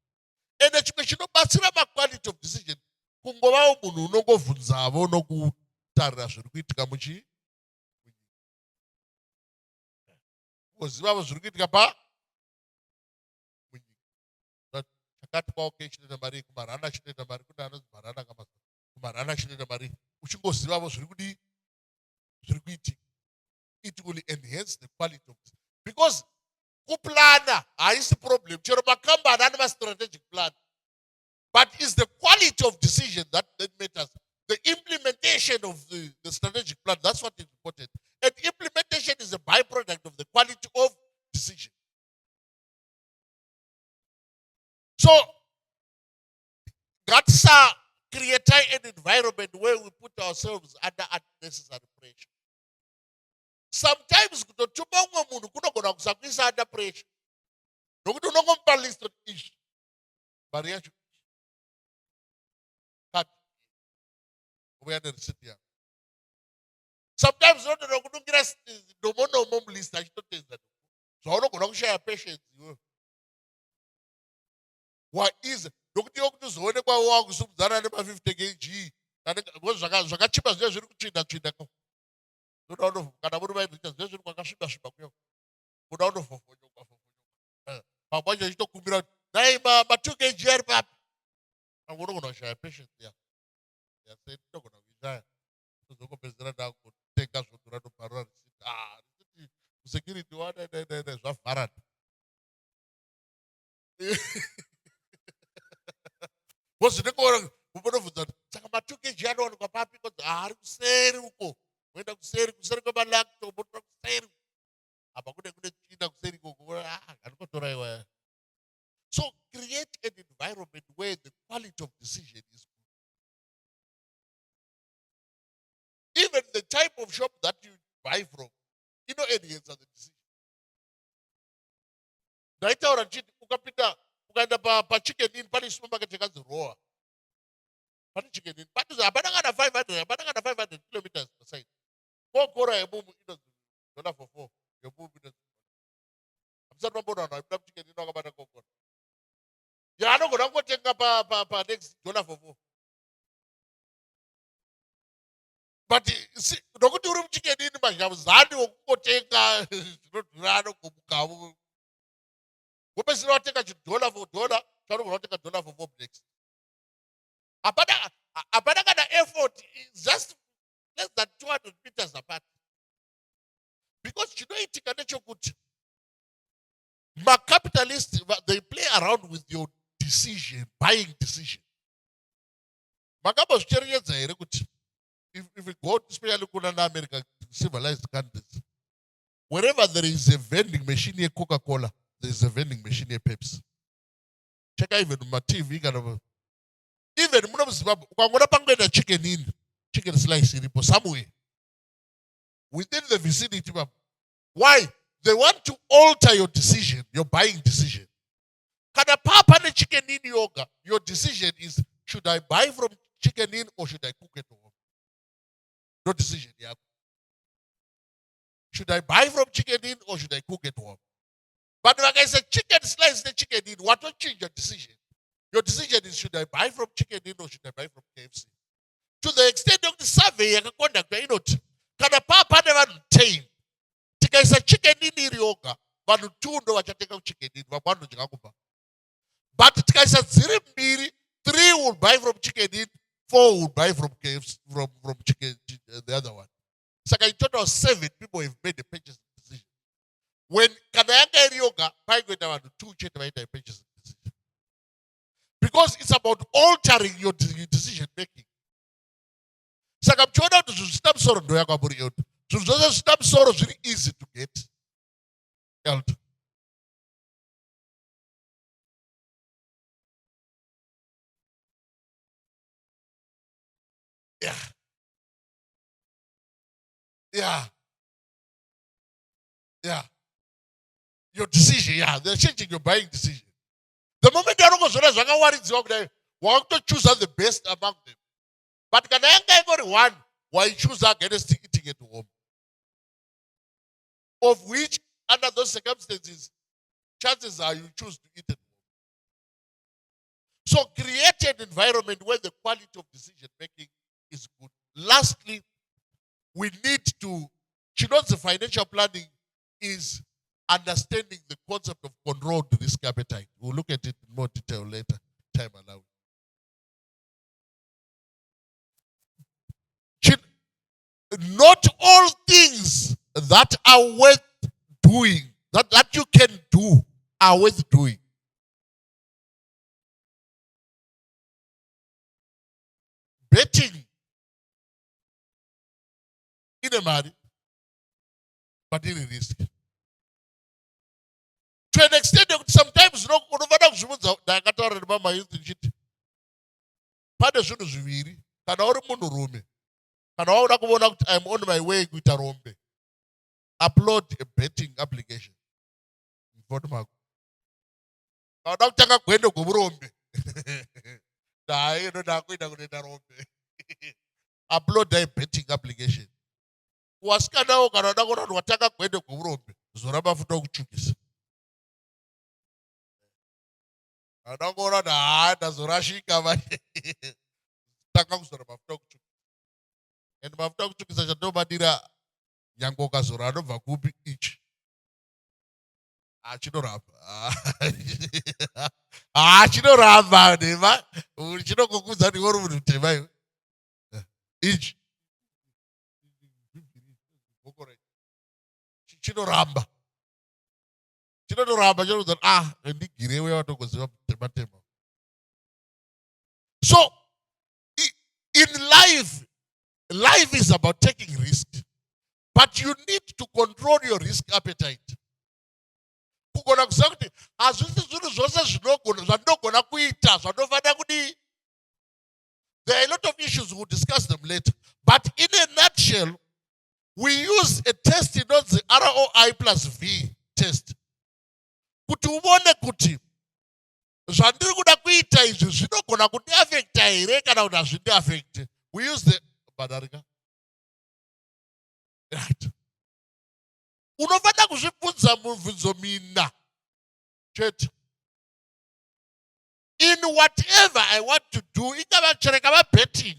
[SPEAKER 2] And chimwe chinobatsira quality of decision kungovawo munhu unongovhunzavo nokutarira zviri kuitika munyika. Kuzivavo zviri kuitika pa chakati kwaoke chinoita mari, kumarana chinoita mari, kune anonzi marana kamasa, kumarana chinoita mari. Uchingozivavo zviri kuitika. It will enhance the quality of this. Because kuplana haisi problem. Chero makambani ane strategic plan. But it's the quality of decision that matters. The implementation of the strategic plan, that's what is important. And implementation is a byproduct of the quality of decision. So, let's create an environment where we put ourselves under unnecessary pressure. Sometimes kutotuma umwe munhu kunogona kusakuisa under pressure. Nokuti unongomupa list ishi. Mari yacho. Kati. Ubuya nereceipt yako. Sometimes unogona kunungira nomo mulist achitotedza. Zvaunogona kushaya patience iwewe. Waiza nokuti yokuti uzoonekwa wakusumudzana nema 50 kg. Zvakachipa zviya zviri kutsvinda. Kana muri vaibvita zviya zviri kwakasviba kuya. Muda unovhonyoka. Pamwe achitokumbira dai ma 2 kg ari papi. Unogona kushaya patience ya. Yasei unogona kuishaya. Uzokopedzera ndakutenga zvodhura nobharura receipt. Security wana zvavharana. Wozvinenge unonovhunza kuti saka ma 2 kg anowanikwa papi? Ari kuseri uko. Uenda kuseri kwemalacto, unotora kuseri. Apa kune tsvina kuseri koko. Handikotora iwaya. So create an environment where the quality of decision is good. Even the type of shop that you buy from, enhance the decision. Ndaitaura chiti ukaenda pachicken inn pane supermarket yakanzi Roa. Pane chicken inn. Hapana kana 500 kilometers per side. Kokora yemumu inonzi $4 for 4. Yemumu inonzi. Hamusati mambona vanhu vaipinda muchicken inn vakabata kokora. Anogona kungotenga pa next $4 for 4. But nokuti uri muchicken inn mazhamuzani wokungotenga zvinodhura anogomukawo. Wopesera watenga $1 for $1, chaunogona kutenga $4 for 4 next. Hapana kana effort, is just less than 200 meters apart. Because chinoitika ndechekuti capitalists, they play around with your decision, buying decision. Makambozvicherechedza here kuti if we go especially kuna America, civilized countries, wherever there is a vending machine ye Coca-Cola, there is a vending machine ye Pepsi. check even my TV kind of even muna chicken slice iripo somewhere within the vicinity. Why? They want to alter your decision, your buying decision. Kada papa ne chicken in yoga, your decision is should I buy from chicken in or should I cook at home? No decision, yeah. Should I buy from chicken in or should I cook at home? But like I said, chicken slice the chicken in, what will change your decision? Your decision is should I buy from chicken in or should I buy from KFC? To the extent of the survey, you can conduct, you know, kada papa never tame. Tika is a chicken in yoga, but two no wachateka chicken in, but But tika is a three will buy from chicken in, 4 will buy from KFC, from chicken, the other one. It's like in total 7 people have made the purchase decision. When Kanayanga yoga, buy go down to 2 check the purchase decision. Because it's about altering your decision making. So I'm trying to stop sorrow do yakaburi out. So stop sorrow is really easy to get. Yeah. Yeah. Yeah. Your decision, yeah. They're changing your buying decision. The moment they are going want to choose the best among them. But can I go one why you choose against eating at home? Of which, under those circumstances, chances are you choose to eat at home. So create an environment where the quality of decision making is good. Lastly, we need to, the financial planning is understanding the concept of controlled risk appetite. We'll look at it in more detail later, time allowed. Not all things that are worth doing, that you can do, are worth doing. Betting in a marriage, but in a risk. To an extent, sometimes no one of Mama used to cheat. Padashun is weary, can all monorume. I'm on my way with a rombe. Upload a betting application. Upload a betting application. Waskana ukarada wataka kwenda kurombe. Zoraba futa kuchukisa. Anagora na zorashi kama. Taka kuzoraba futa kuchukisa. And mafuta kuchukisa chato badira yangoka zorano vakupi each. Chinoramba. Chinoramba nema. Chinokukuza ni woru mutema. Each. Chinoramba. Chinoramba jono ndigirewe watu kuziwa tema. So in life is about taking risk. But you need to control your risk appetite. There are a lot of issues, we'll discuss them later. But in a nutshell, we use a test, the ROI plus V test. Kuti ubone kuti zvandiri kuda kuita izvi zvinogona kundiafekta here kana kuti hazvindiafekte. We use the badarika. Right. Unofanira kuzvibvunza mubvunzo mina. Chete. In whatever I want to do, betting.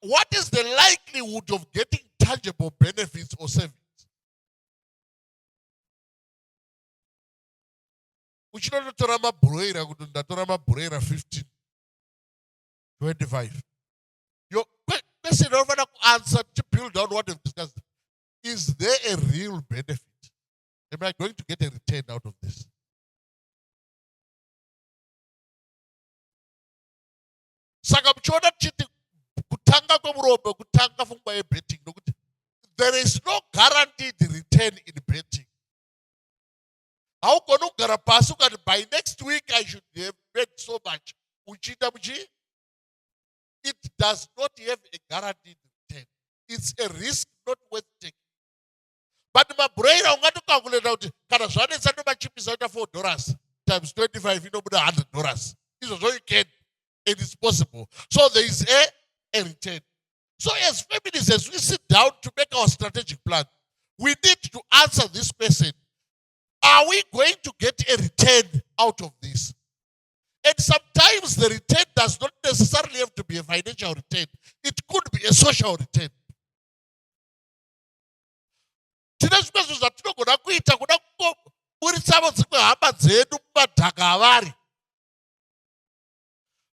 [SPEAKER 2] What is the likelihood of getting tangible benefits or savings? Uchinotorama broira kutundatorama broira 15, 25. Your question over to answer to build on what we've discussed. Is there a real benefit? Am I going to get a return out of this? There is no guaranteed return in betting. How can you get a pass? By next week I should have made so much. It does not have a guaranteed return. It's a risk not worth taking. But my brain, I'm going to calculate out. Can I say my chip is under $4 times 25? You know, $100. This is all you can. It is possible. So there is a return. So as feminists, as we sit down to make our strategic plan, we need to answer this question. Are we going to get a return out of this? And sometimes the return does not necessarily have to be a financial return. It could be a social return.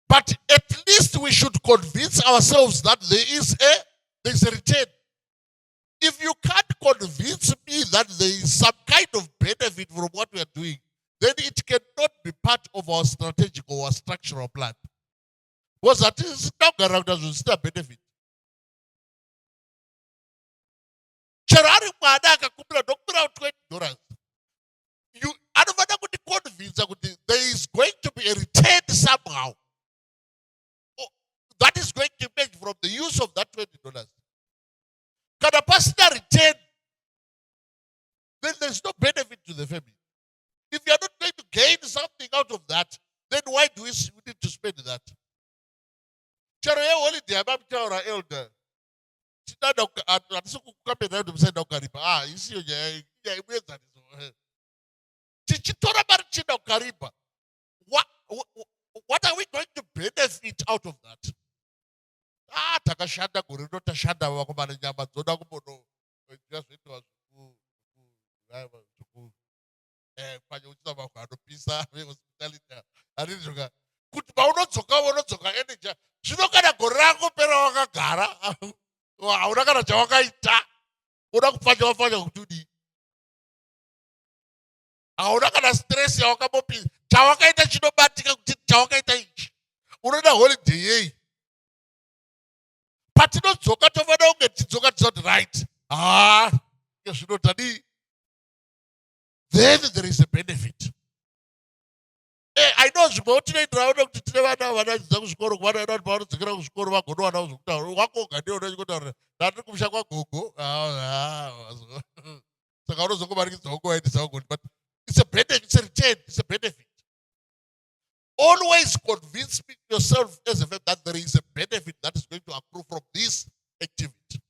[SPEAKER 2] But at least we should convince ourselves that there is a return. If you can't convince me that there is some kind of benefit from what we are doing, then it cannot be part of our strategic or our structural plan. Because that is not guaranteed to still benefit. Cherari mwana akakumbira dokubira $20. You anofana kuti convince kuti there is going to be a return somehow. That is going to emerge from the use of that $20. Can a personal return? Then there's no benefit to the family. If you are not going to gain something out of that, then why do we need to spend that? Charo holiday, I'm telling our elder. What are we going to benefit out of that? Takashanda kurino tashanda wakomana nyama dzoda kubono zvazvoitwa panya uchita makwandopisa vehospitality andizvoka kuti paunodzoka energy zvino kana gore rako pera wakagara hauna kana chawakaita uda kupfanya kutudi hauna kana stress yawakambopi chawakaita chinobatika kuti chawakaita ichi unoda holiday yei patinodzoka tofana kunge tidzoka tisati right zvinotadi then there is a benefit. I know zvimwe tinoitiraona kuti tine vana vanadzidza kuzvikoro kuvanoenda kuti pavanodzokera kuzvikoro vagone vana kuzokutaura wakonga ndiona chikutaura ndatiri kumusha kwagogo saka unozongomanikidzawo kuvaendesa kugoni but it's a benefit, it's a return, it's a benefit. Always convince yourself as a fact that there is a benefit that is going to accrue from this activity.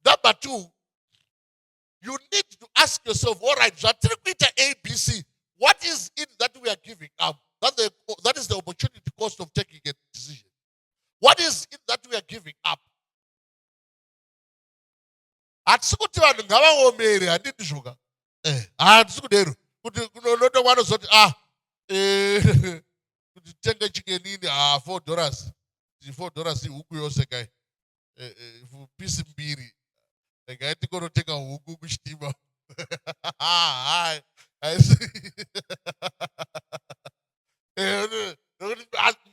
[SPEAKER 2] Number two, you need to ask yourself, all right, ABC, what is it that we are giving up? That is the opportunity cost of taking a decision. What is it that we are giving up? Atisukuti vanhu ngavaomere handiti zvoka hatisukudero kuti kunonoto vanozoti kuti tenge chikenini $4 huku yose kai pisi mbiri ngaiti konotenga huku kuchitima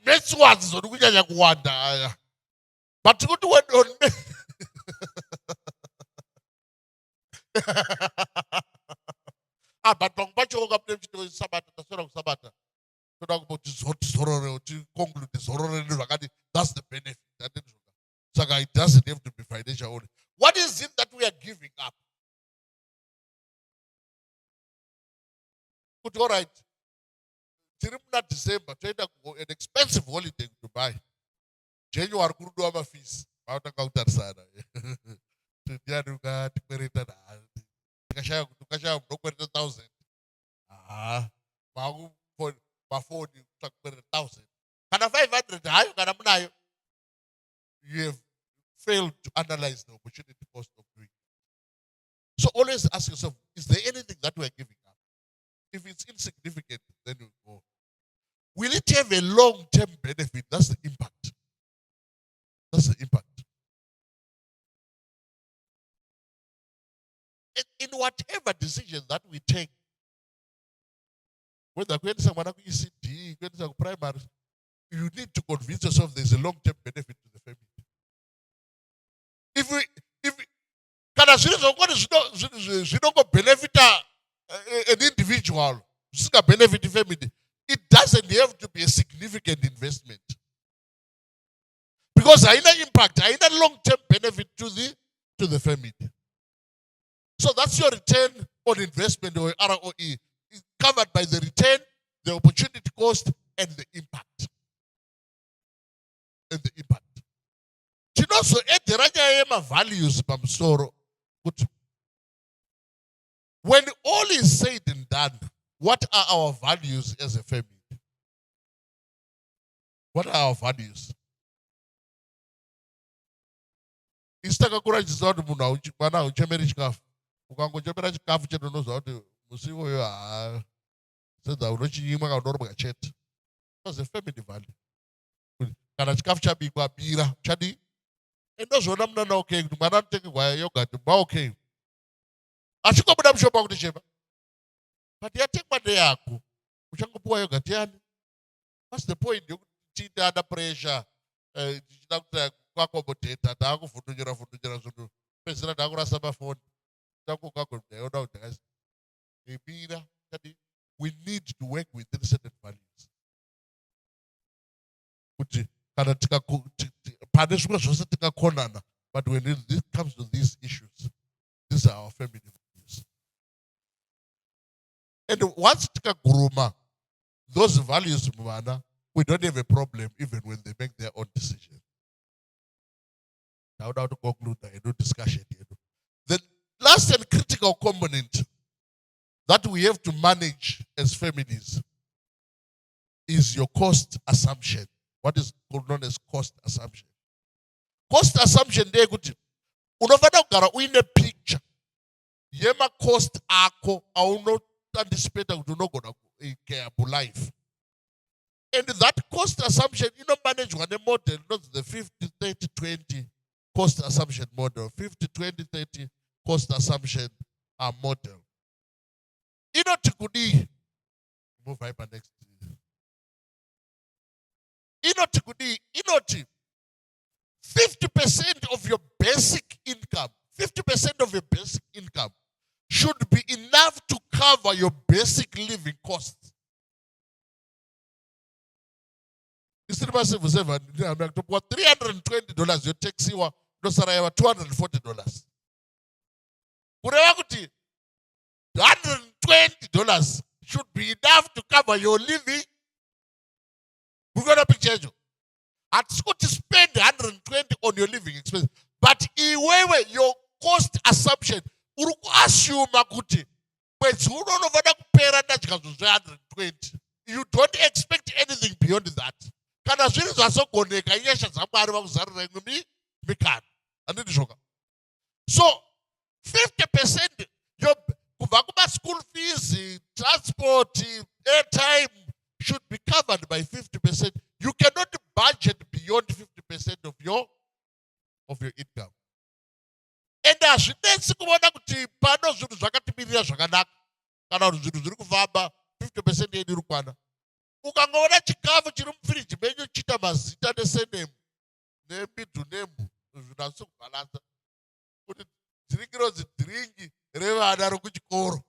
[SPEAKER 2] metswadzi zoti kunyanya kuwanda but kuti but pamwe pacho ukapinde chito sabata taswera kusabata toda kuti zorore conclude zorore zvakati that's the benefit saka it doesn't have to be financial only. What is it that we are giving up? But all right, tiri muna December toenda an expensive holiday in Dubai. January kurudiwa mafees vautanga kutarisana ndiani ukatikwereta tikashaya munokwereta 1,000 mafoni kutakwereta 1,000 kana 500 hayo kana munayo. You have failed to analyze the opportunity cost of doing it. So always ask yourself, is there anything that we are giving up? If it's insignificant, then you go. Will it have a long-term benefit? That's the impact. That's the impact. In whatever decision that we take, whether we someone ECD, whether primary, you need to convince yourself there's a long-term benefit to the family. If kana zviri zvokoni zvinongobenefita an individual benefit family, it doesn't have to be a significant investment. Because haina impact, haina long-term benefit to the family. So that's your return on investment, or ROE. It's covered by the return, the opportunity cost, and the impact. And the impact. So at values pamsoro. When all is said and done, what are our values as a family? What are our values? Istakakura chizoto muna mwana uchemeri chikafu. Ukangochemera chikafu chenonoza kuti musiwo yo sedza unochiyimwa kaunoroba chete. That's a family value. Kana chikafu chabikwa bira chadi. Endozvona munana okay kuti mwana anotengerwa yogurt mwa okay. Achikobuda mushopa kuti chema. But yatengwa ndeyako. Uchangopuwa yogurt yani. What's the point? You're under pressure. Kwakomodeta takuvhundunjira zvinhu pedzisira takurasa mafoni we need to work within certain values kuti kana pane zvimwe zvose tikakonana, but when it comes to these issues, these are our family values. And once tikaguruma those values muvana, we don't have a problem even when they make their own decision. Now to conclude the discussion here. The last and critical component that we have to manage as families is your cost assumption. What is known as cost assumption? Cost assumption there kuti unofana kugara uine picture yema cost ako auno anticipate kuti unogona kucare life. And that cost assumption managed a model, not the 50-30-20 cost assumption model, 50-20-30 cost assumption model. Tikudi, move hyper next. 50% of your basic income, 50% of your basic income should be enough to cover your basic living costs. Instead of $320, your taxi was $240. $120 should be enough to cover your living. We're going to be changed. It's going to spend 120 on your living expenses. But your cost assumption, assume you don't expect anything beyond that. So 50% your school fees, transport, airtime should be covered by 50%. You cannot budget beyond 50% of your income. And as next kubona kuti pano zvinhu zvakatimirira zvakanaka kana kuti zvinhu zviri kufamba 50% yedu iri kwana. Ukangoona chikafu chiri mufiriji menyu chita mazita nesenemu nemiddle name zvinatso kubalanza kuti dzirikirozi dhiringi revana rokuchikoro.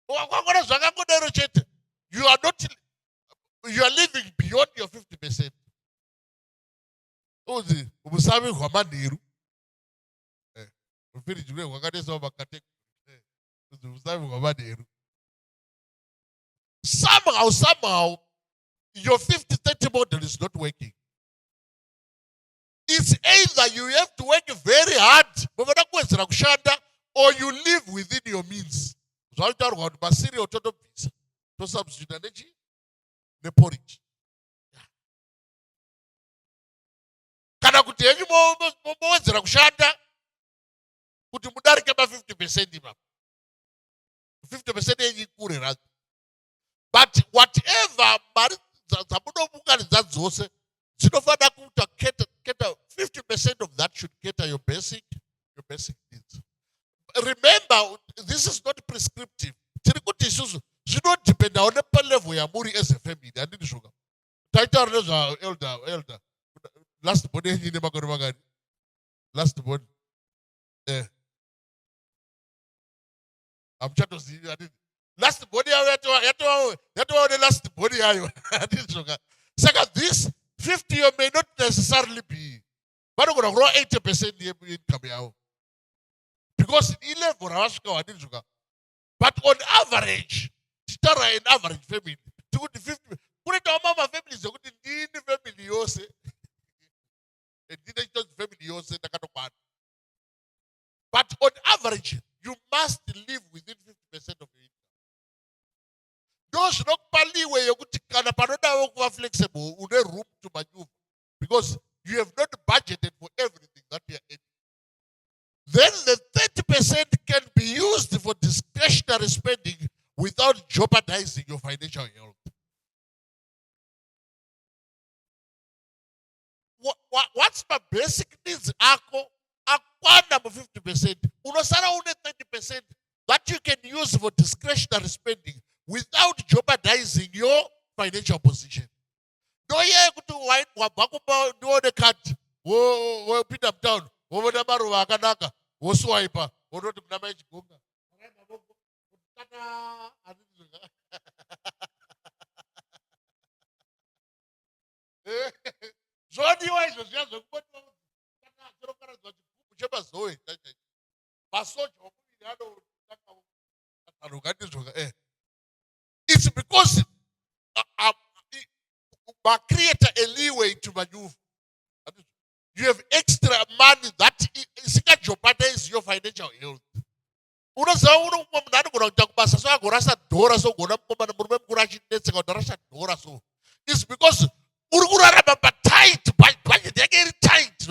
[SPEAKER 2] Ukangoona zvakangodero chete, you are living beyond your 50%. Uzi umusami hwamanheru mufiriji mwe hwakadesawo makategori uzi umusami hwamanheru. Somehow your 50-30 model is not working. It's either you have to work very hard or you live within your means. Zvaitaurwa kuti masirial totobvisa tosubstituta neporridge. Kana kuti henyu mowedzera kushanda kuti mudarike ma 50% ipapo. 50% yenyu ikure radhi. But whatever mari dzamunounganidza dzose dzinofanira kuita cater 50% of that should cater your basic needs. Remember, this is not prescriptive. Tiri kuti isusu zvinodependa on a level yamuri as a family. Andini shuka. Taitaura nezva elder. Last born yenyu ine makore makani. Last born. I'm trying to see. Last body the last body Second, this 50 may not necessarily be. But I'm going to grow 80% income. Because in 11 hours, but on average, in average family, to the 50, put it on mama family, so good in the family, you say, and didn't just family, you say, but on average, you must live within 50% of your income. Those not pali where you can paroda flexible, you need room to maneuver because you have not budgeted for everything that you are in. Then the 30% can be used for discretionary spending without jeopardizing your financial health. What's my basic needs? Number 50%. Unosara only 30% that you can use for discretionary spending without jeopardizing your financial position. No, yeah, go to wine, do the cut, wo put up down, wo the maru wakanaka, wo swiper, wo to damage gunga. Zodi wise was just a good it's because create a leeway to maneuver. You have extra money that is jeopardize your financial health. It's because tight, tight.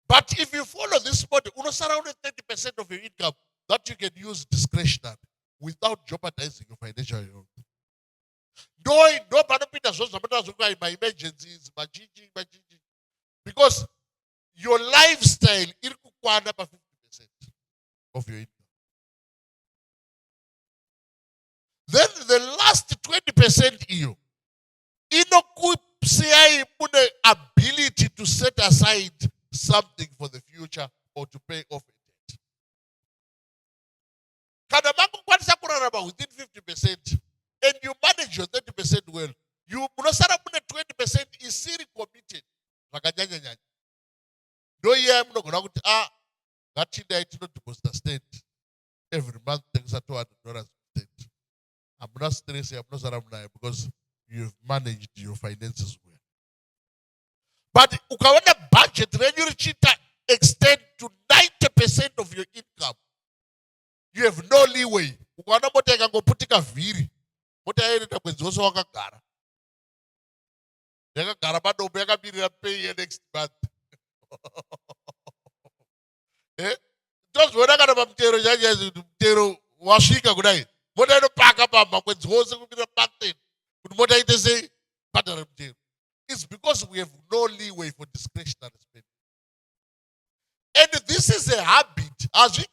[SPEAKER 2] But if you follow this model, around 30% of your income that you can use discretionary without jeopardizing your financial health. No, my emergencies, my GG. Because your lifestyle is 50% of your income. Then the last 20% you ability to set aside something for the future or to pay off a debt. Within 50%, and you manage your 30% well, you 20% is still committed. No, yeah, I'm not going to not deposit the state. Every month, things are $200 state. I'm not stressing, I'm not surrounded because you've managed your finances well. But ukaona budget when you extend to 90% of your income, you have no leeway. Ukaona mota ikangoputika vhiri, mota yaenda kwedzi wose wakagara. Yakagara padombo yakamirira pay next month. Tozoona kana pamutero mutero wasvika kudai. Mota inopaka pamakwenzi wose kumira patent kuti mota ite sei bhadhara mutero. It's because we have no leeway for discretionary spending. And this is a habit. As we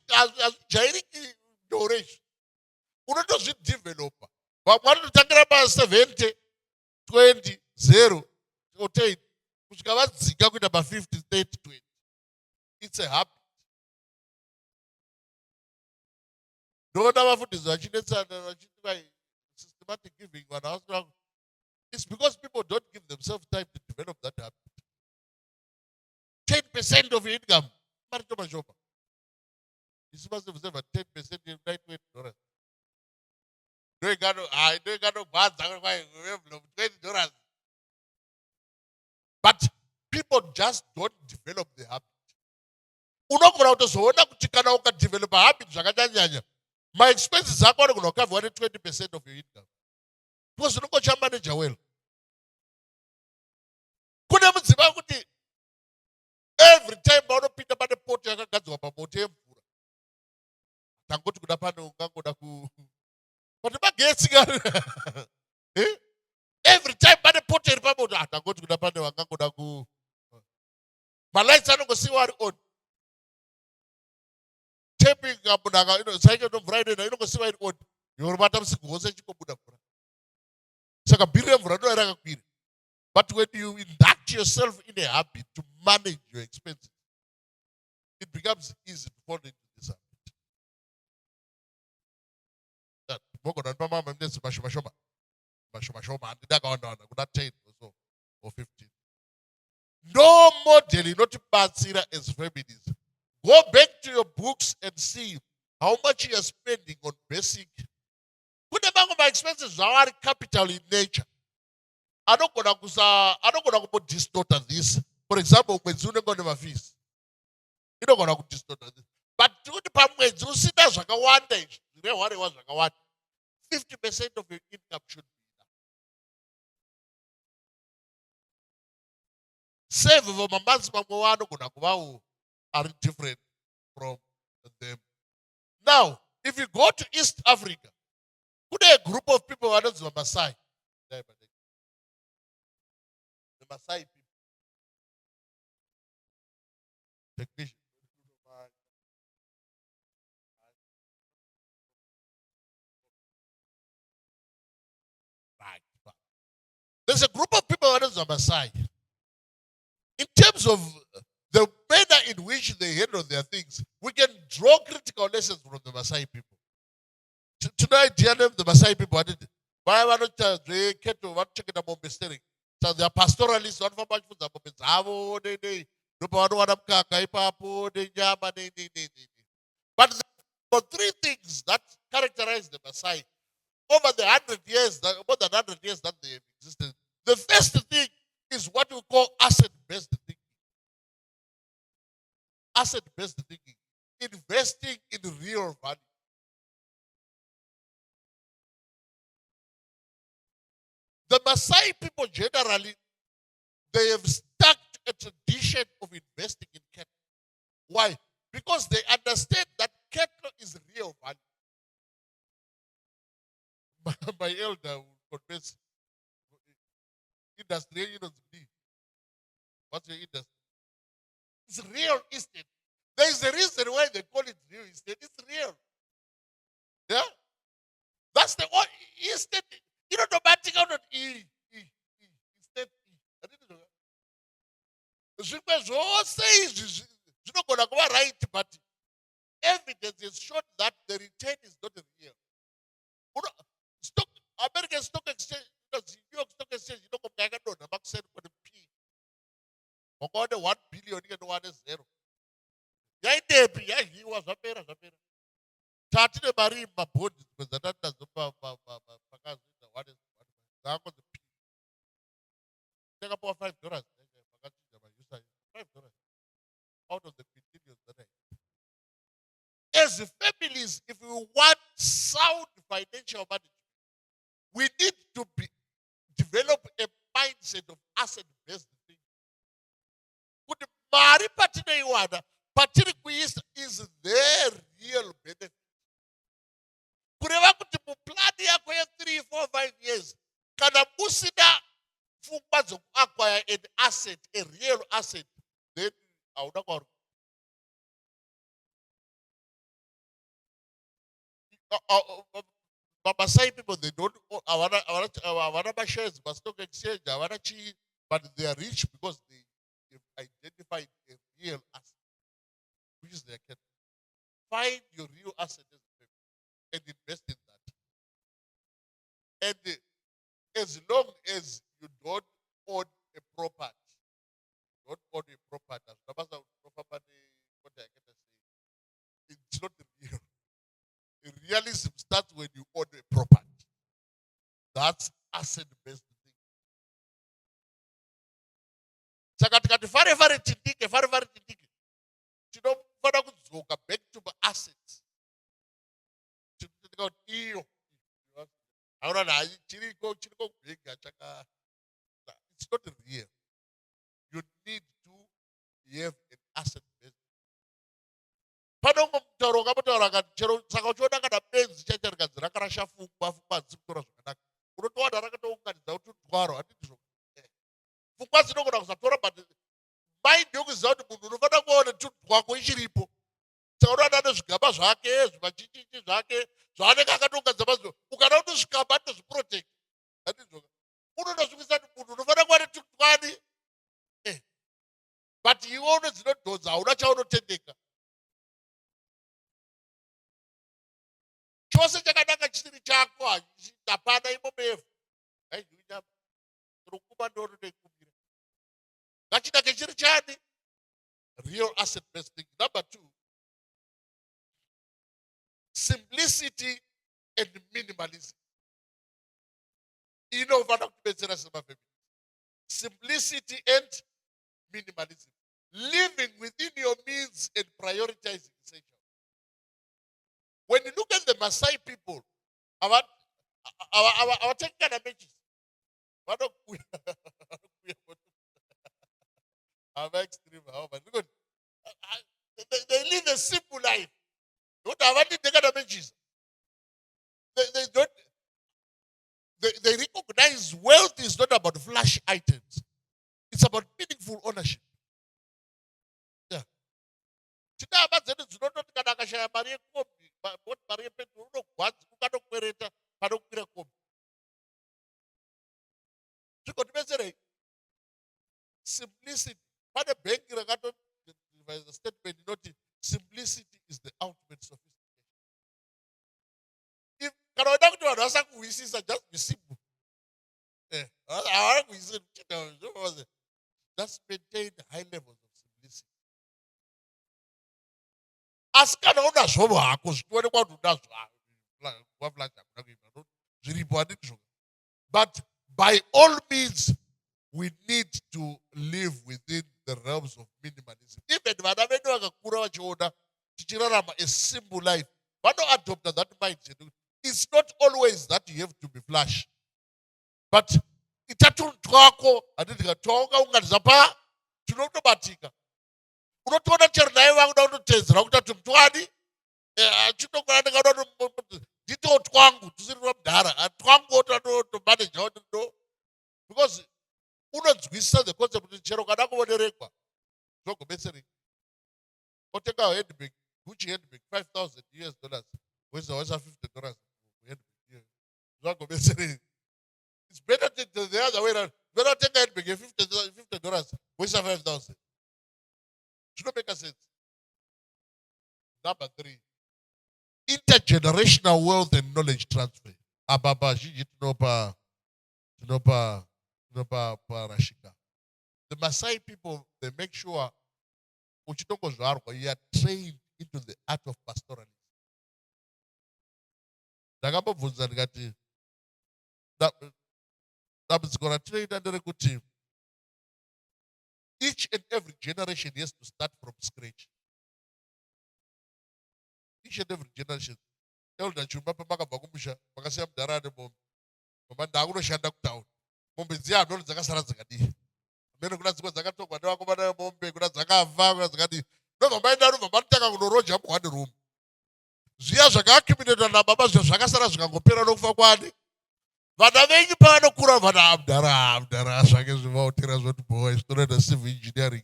[SPEAKER 2] duration, developer. But when you talk about 70, 20, 0, 10, which can about 50, 30, 20. It's a habit. Don't have food is systematic giving. It's because people don't give themselves time to develop that habit. 10% of your income. It's supposed to have 10% in $98. I don't got no bad $20. But people just don't develop the habit. Develop a habit. My expenses are going to cover 20% of your income. Because you don't manage well. Every time I don't pick up the pot, I got to a motel. Tango to Gudapano, Gango. But the gets every time I the pot, I go to Gudapano, Gango. My lights are not going to see what on. Taping up, second of Friday, I don't see what on. Your madam's goes and you go to Saka billion. But when you induct yourself in a habit to manage your expenses, it becomes easy to fall into this habit. That moko na mama mnesi mashoma and that on kuna 10 or so or 15. No model not batsira as feminists. Go back to your books and see how much you are spending on basic. Kuna bango my expenses are capital in nature. I don't gonna go distort this. For example, when Zune got my fees. You don't gonna go distort this. But to the palm when Zusi does like a 1 day, you know what it was like a one. 50% of your income should be enough. Save for my man's mamawano gonna are different from them. Now, if you go to East Africa, could a group of people are the Maasai? The Maasai people. Technician. Right. There's a group of people on the Maasai. In terms of the manner in which they handle their things, we can draw critical lessons from the Maasai people. Tonight, dear name, the Maasai people, I did. Why not they get to one chicken about mistake? So they are pastoralists, one for much for the Zavo, they but for three things that characterize the Maasai over the 100 years, more than 100 years that they have existed. The first thing is what we call asset-based thinking. Asset-based thinking. Investing in real value. The Maasai people generally, they have stuck a tradition of investing in cattle. Why? Because they understand that cattle is real value. My elder will confess, industry, you know, what's your industry? It's real estate. There is a reason why they call it real estate. It's real. Yeah? That's the one estate. You know, the article not estate. I didn't know. All says you're not gonna go right, but evidence has shown that the return is not real. Stock American Stock Exchange, New York Stock Exchange, you know, compare no, the bank said for the P. Or the 1 billion, you know, 1 0. Yeah, he was a pair. Tatine Marie, my board, because the does the what is the P. Take about $5. $5 out of the billions that I. As families, if we want sound financial management, we need to develop a mindset of asset-based thinking. Could Mari Patina Iwada, Patina is their real benefit. Could ever put plan acquire 3, 4, 5 years? Can a Musida Fumbas acquire an asset, a real asset? Then I would not Maasai people, they don't our shares, but stock exchange, but they are rich because they have identified a real asset, which is their capital. Find your real asset and invest in that. And as long as you don't own a property, don't own a property, what I can say, it's not real. Realism starts when you own a property. That's asset-based thing. Sakatikati very tindike, very tindike. You know, further go back to the assets. It's not real. You need to have an asset-based. Padongo mtoroga mutoraga chero saka choda kana benzi chacherga rakarasha fungwa dzitora zvakanaka unotowana rakatounganidza kuti twaro handizvo fungwa dzinogona kusatora but mind yokuziva kuti munhu unofanira kuona kuti twako ichiripo saka unoona nezvigaba zvake zvimachinjinji zvake zvaanenge akatounganidza mazvo ukada kutozvikamba atozviprotect handizvo unotozvikisa kuti munhu unofanira kuva netutwani But you always not those out. That's how not take. Chose chakanaka chisiri chako hapana imobefu. Hey, you rukuma ndoro nekubira. Ngachinake chiri chani? Real asset based thing. Number 2, simplicity and minimalism. Inovana kubetsera semafamily. Simplicity and minimalism. Living within your means and prioritizing essential. When you look at the Maasai people, our taking kind of matches. I'm extreme, however. Look at, they live a simple life. Don't have any matches. They don't. They recognize wealth is not about flash items. It's about meaningful ownership. Yeah. Today, about that, it's not kana kashaya mari yekombi, but mari yepetu unogwadzi ukatokwereta panokwira kombi. Zvikotimesere simplicity. Pane bhengi rakatodevisa statement inoti simplicity is the ultimate sophistication. If kana uda kuti vanhu vasakuwisisa, just be simple. Just maintain high levels of simplicity. Asi kana unazvo hako zvichionekwa kuti unazvo zviripo handizvo. But by all means, we need to live within the realms of minimalism. Even vana vedu vakakura vachiona tichirarama a simple life, vanoadopta that mindset. It's not always that you have to be flash. But itatunhu twako handiti katwaunga unganiza pa tinotobatika. Unotoona chero naye vangu unototedzera kuti ati mutwani achitokwana ndikada ndito twangu tusiri mudhara twangu otomaneja no, because unonzwisisa the concept kuti chero kana kuonerekwa zvogobetserei. Otenga handbag, Gucci handbag, $5,000 wesa $50 handbag. Zvogobetserei. It's better to the other way around. Better take a handbag $50 wesa 5,000. Should not make a sense. Number 3, intergenerational wealth and knowledge transfer. Ababa Jijitnopa Rashika. The Maasai people, they make sure you are trained into the art of pastoralism. That is going to train under a good team. Each and every generation has to start from scratch. Each and every generation. Elder Chumapa Magabagumusha, Magasiam Darade Mom, Mamanda Shanda Town, Mombizia, no Zakasara Zagadi. Menogras was Zagato, Madame Mombe, Grazaka, Zagadi. No, my dad of Mantaka Roja, one room. Zia Zagaki, and Babas, Zakasara, Gopera for Wadi. Vana vengi pano kura vana Abdara, Sagas about Tiras boys, student of civil engineering.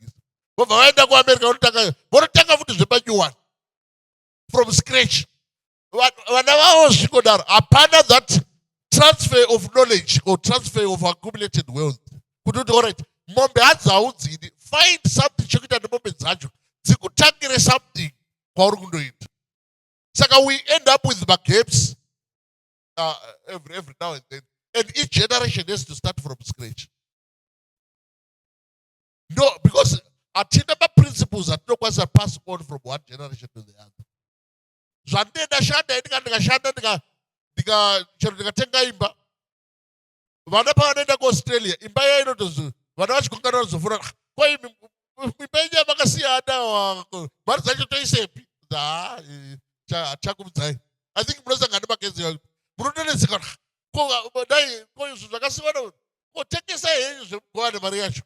[SPEAKER 2] But vaenda kwa America, unataka vitu zibanyuan from scratch. Whenever was go there, upon that transfer of knowledge or transfer of accumulated wealth. Could do all right. Mombe adza find something chokita the moment zacho. Zikutangire something kwa urugundo it. Saka we end up with backups. Every now and then. And each generation has to start from scratch. No, because atinaba principles are not going to pass on from one generation to the other. Zvandenda shanda ndikashanda ndikatenga imba. Vana pavanoenda kuAustralia, imba iya inotozi vana vachikungana vazofura kwa imba yenyu makasiyana mari dzacho toisepi. Chakumdzai. I think munosangana nemakenzi munotoneseka dai izvo zvakasiyana kotengesa henyu zvekuwana mari yacho.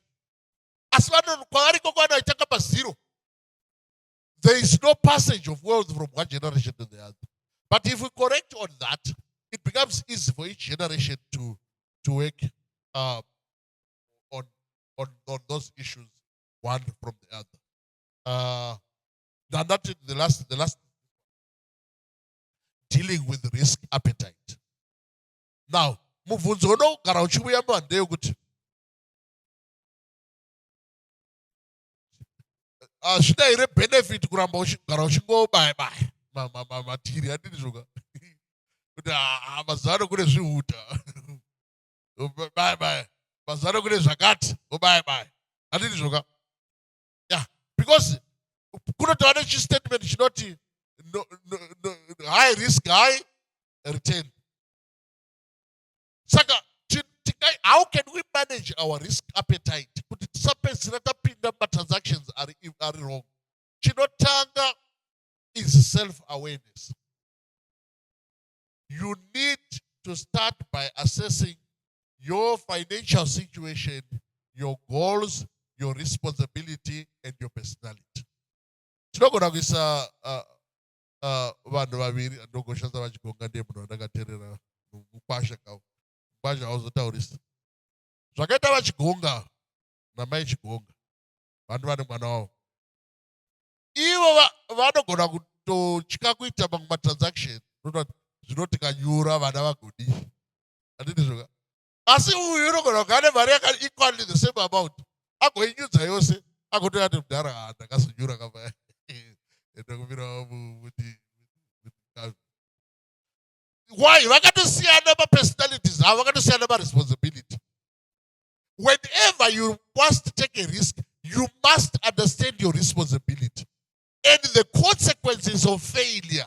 [SPEAKER 2] Asi kwavari kokwana itanga pa0. There is no passage of wealth from one generation to the other. But if we correct on that, it becomes easy for each generation to work on those issues, one from the other. Now that the last dealing with risk appetite. Now, muvunzo no gara uchibuya mande yokuti Zvina here benefit kuramba uchigara uchingobaya baya matiri handini zvoka kuti mazano kune zvihuta baya baya mazano kune zvakati obaya baya handini zvoka yeah because kunotova nechistatement chinoti high risk high return saka how can we manage our risk appetite kuti tisapedzira tapinda mumatransactions ari wrong chinotanga is self-awareness. You need to start by assessing your financial situation, your goals, your responsibility, and your personality. Tinogona kuisa vanhu vaviri andogoshanza vachigonga ndiye munhu andakateerera mukwasha kawo mukwasha hauzotaurisa zvakaita vachigonga namai chigonga vanhu vane mwana wavo ivo vanogona kutotya kuita mamwe matransaction zvinotikanyura vana vagodi handiti zvoka asi uyu unogona kugane mari equally the same amount agoinyudza yose agotoya kuti mudhara ndakazonyura kamba enda kumira why vakatosiyana mapersonalities avo vakatosiyana maresponsibility. Whenever you must take a risk, you must understand your responsibility and the consequences of failure.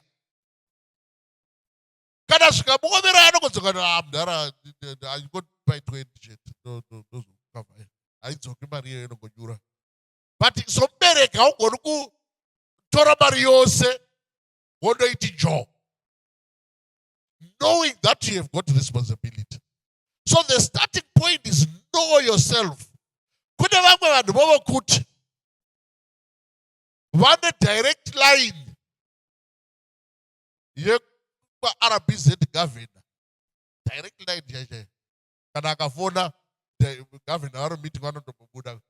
[SPEAKER 2] Kana zvikamuomera anokonzekana mudhara I got by 20 shit. Ndozokava haidzoki mari iyoyo inongonyura but somubereki haugoni kutora mari yose wondoiti jo knowing that you have got responsibility. So the starting point is know yourself. Kune vamwe vanhu vovokuti vane direct line yekwaRBZ governor. Direct line chaichai. Kana akafona governor vari meeting vanotombobuda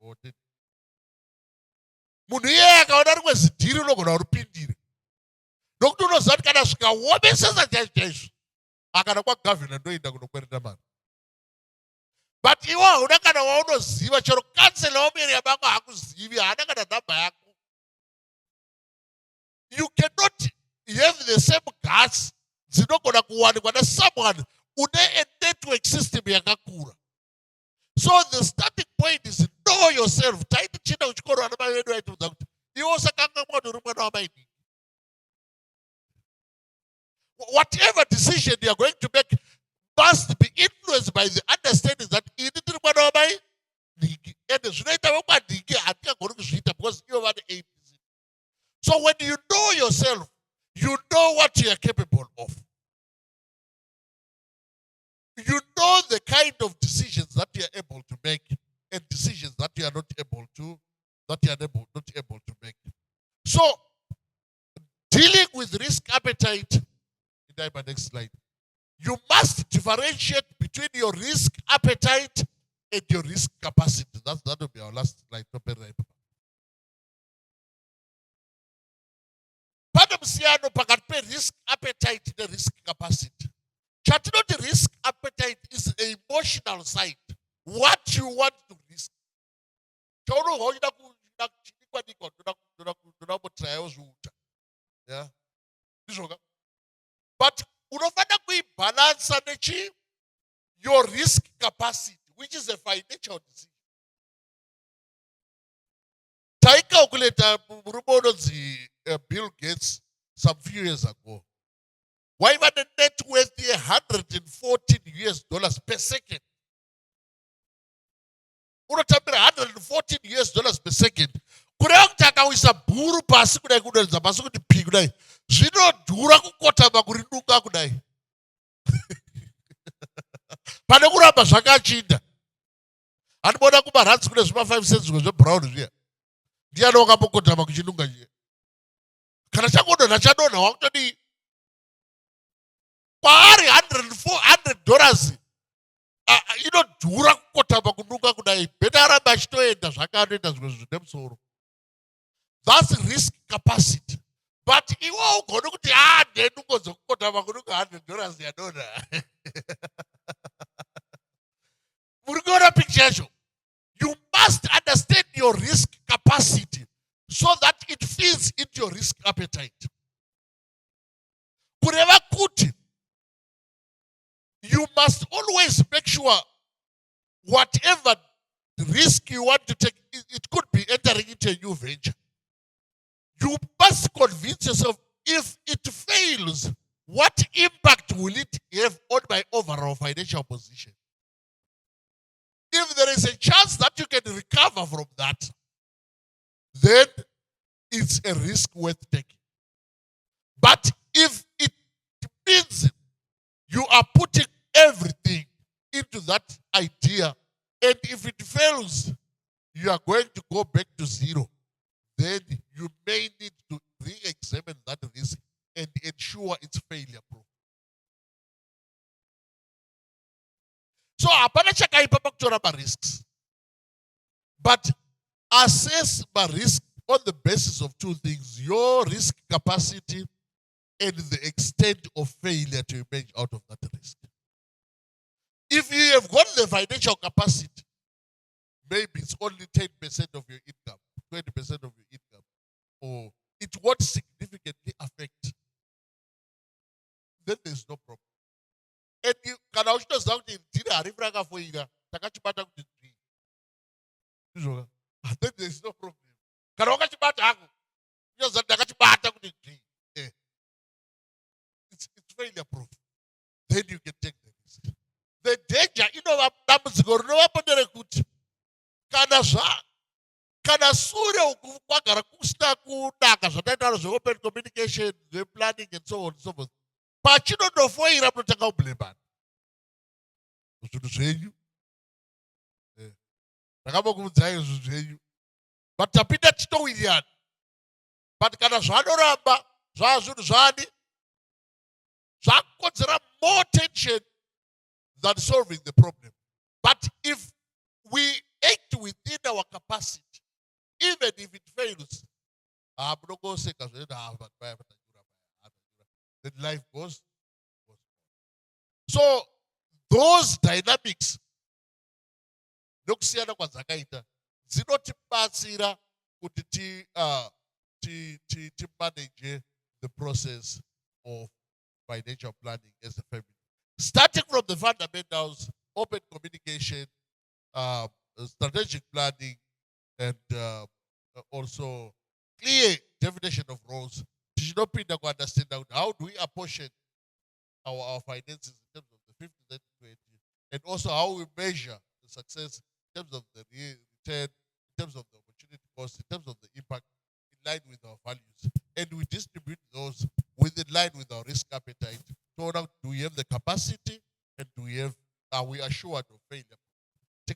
[SPEAKER 2] hoteli. Munhu iyeye akaona rimwe zidhiri unogona kuripindira. Nokuti unoziva kuti kana zvikaomesesa chaizvo akana kwagovernor ndoenda kunokwereta mari. But iwe hauna kana waunoziva chero kansela womeri yabako hakuzivi haana kana nhamba yako. You cannot have the same guts dzinogona kuwanikwa nasomeone une a network system yakakura. So the starting point is know yourself. Taiti china kuchikoro ana mai vedu vaitiudza kuti iwe usakanga mwana uri mwana wamainini. Whatever decision you are going to make must be influenced by the understanding that ini tiri mwana wamai ndingi ende zvinoita vekwadingi hatingagoni kuzviita because ivo vane ABC. So when you know yourself, you know what you are capable of. You know the kind of decisions that you are able to make and decisions that you are not able to make. So dealing with risk appetite, in my next slide, you must differentiate between your risk appetite and your risk capacity. That will be our last slide. Panomsiyano pakati pe risk appetite and risk capacity. Chatinoti risk appetite is an emotional side. What you want to risk. Yeah. But unofana kuibalansa nechi your risk capacity, which is a financial decision. Taicalculate Bill Gates some few years ago. Why was the net worth $114 per second? Unotambira $114 per second. Kudai kuti akawisa bhuru pasi kudai kudaidza pasi kuti pi kudai zvinodhura kukotama kurinunga kudai. Pane kuramba zvakachinda. Anoona kumaranzi kune zvima 5 cents zvebrown zviya. Ndiani wakambokotama kuchinunga chiya. Kana changodonha chadonha wakutodii. Kwaari $100 inodhura kukotama kununga kudai. Bheta aramba achitoenda zvakanoenda zvimwe zvine musoro. That's risk capacity. But iwe ugone kuti ndenungo dzokukotama kununga $100 yadonha. Muri kuona picture yacho. You must understand your risk capacity. so that it feeds into your risk appetite. Kureva kuti, you must always make sure whatever risk you want to take, it could be entering into a new venture. You must convince yourself, if it fails, what impact will it have on my overall financial position? If there is a chance that you can recover from that, then it's a risk worth taking. But if it means you are putting everything into that idea, and if it fails, you are going to go back to zero, then you may need to re-examine that risk and ensure it's failure proof. So hapana chakaipa pakutora risks, but assess my risk on the basis of two things: your risk capacity and the extent of failure to emerge out of that risk. If you have got the financial capacity, maybe it's only 10% of your income, 20% of your income, or it won't significantly affect, then there's no problem. And you can also say, then there's no problem. It's failure proof. Then you can take the risk. The danger, kana sure kwagara kusina kunaka zvataita zveopen communication, planning and so on and so forth, pachinonofoira munotanga kublembana zvinhu zvenyu, ndakambokuudzai zvinhu zvenyu, but tapinda titowirirana. But kana zvanoramba zvazvinhu zvani zvakukonzera more tension than solving the problem. But if we act within our capacity, even if it fails, then life goes. So those dynamics nokusiyana kwadzakaita dzinotibatsira kuti manage the process of financial planning as a family. Starting from the fundamentals, open communication, strategic planning, and also clear definition of roles. Tinopinda ku understand how do we apportion our finances in terms of the 50, 20, and also how we measure the success in terms of the return, in terms of the opportunity cost, in terms of the impact, in line with our values. And we distribute those within line with our risk appetite. So now, do we have the capacity, and are we assured of failure? The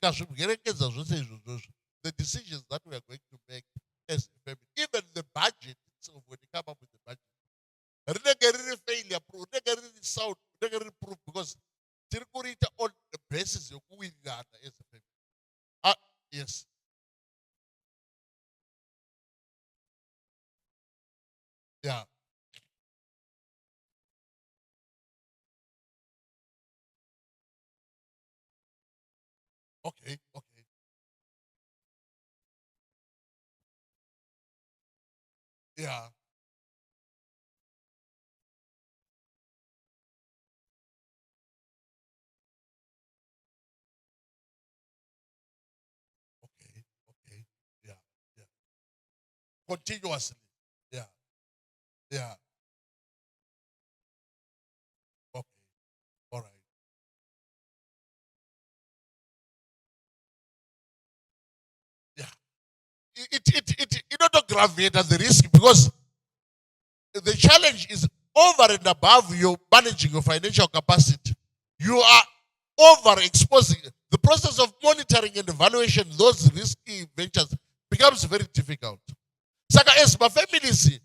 [SPEAKER 2] decisions that we are going to make as a family, even the budget itself, when you come up with the budget, failure proof, sound, proof, because on the basis of who we are as a family. Yes. Yeah. Okay. Yeah. Okay. Yeah. Continuously. Yeah. Okay. All right. Yeah. It not aggravate the risk, because the challenge is over and above your managing your financial capacity. You are overexposing. The process of monitoring and evaluation those risky ventures becomes very difficult. Saka as my families,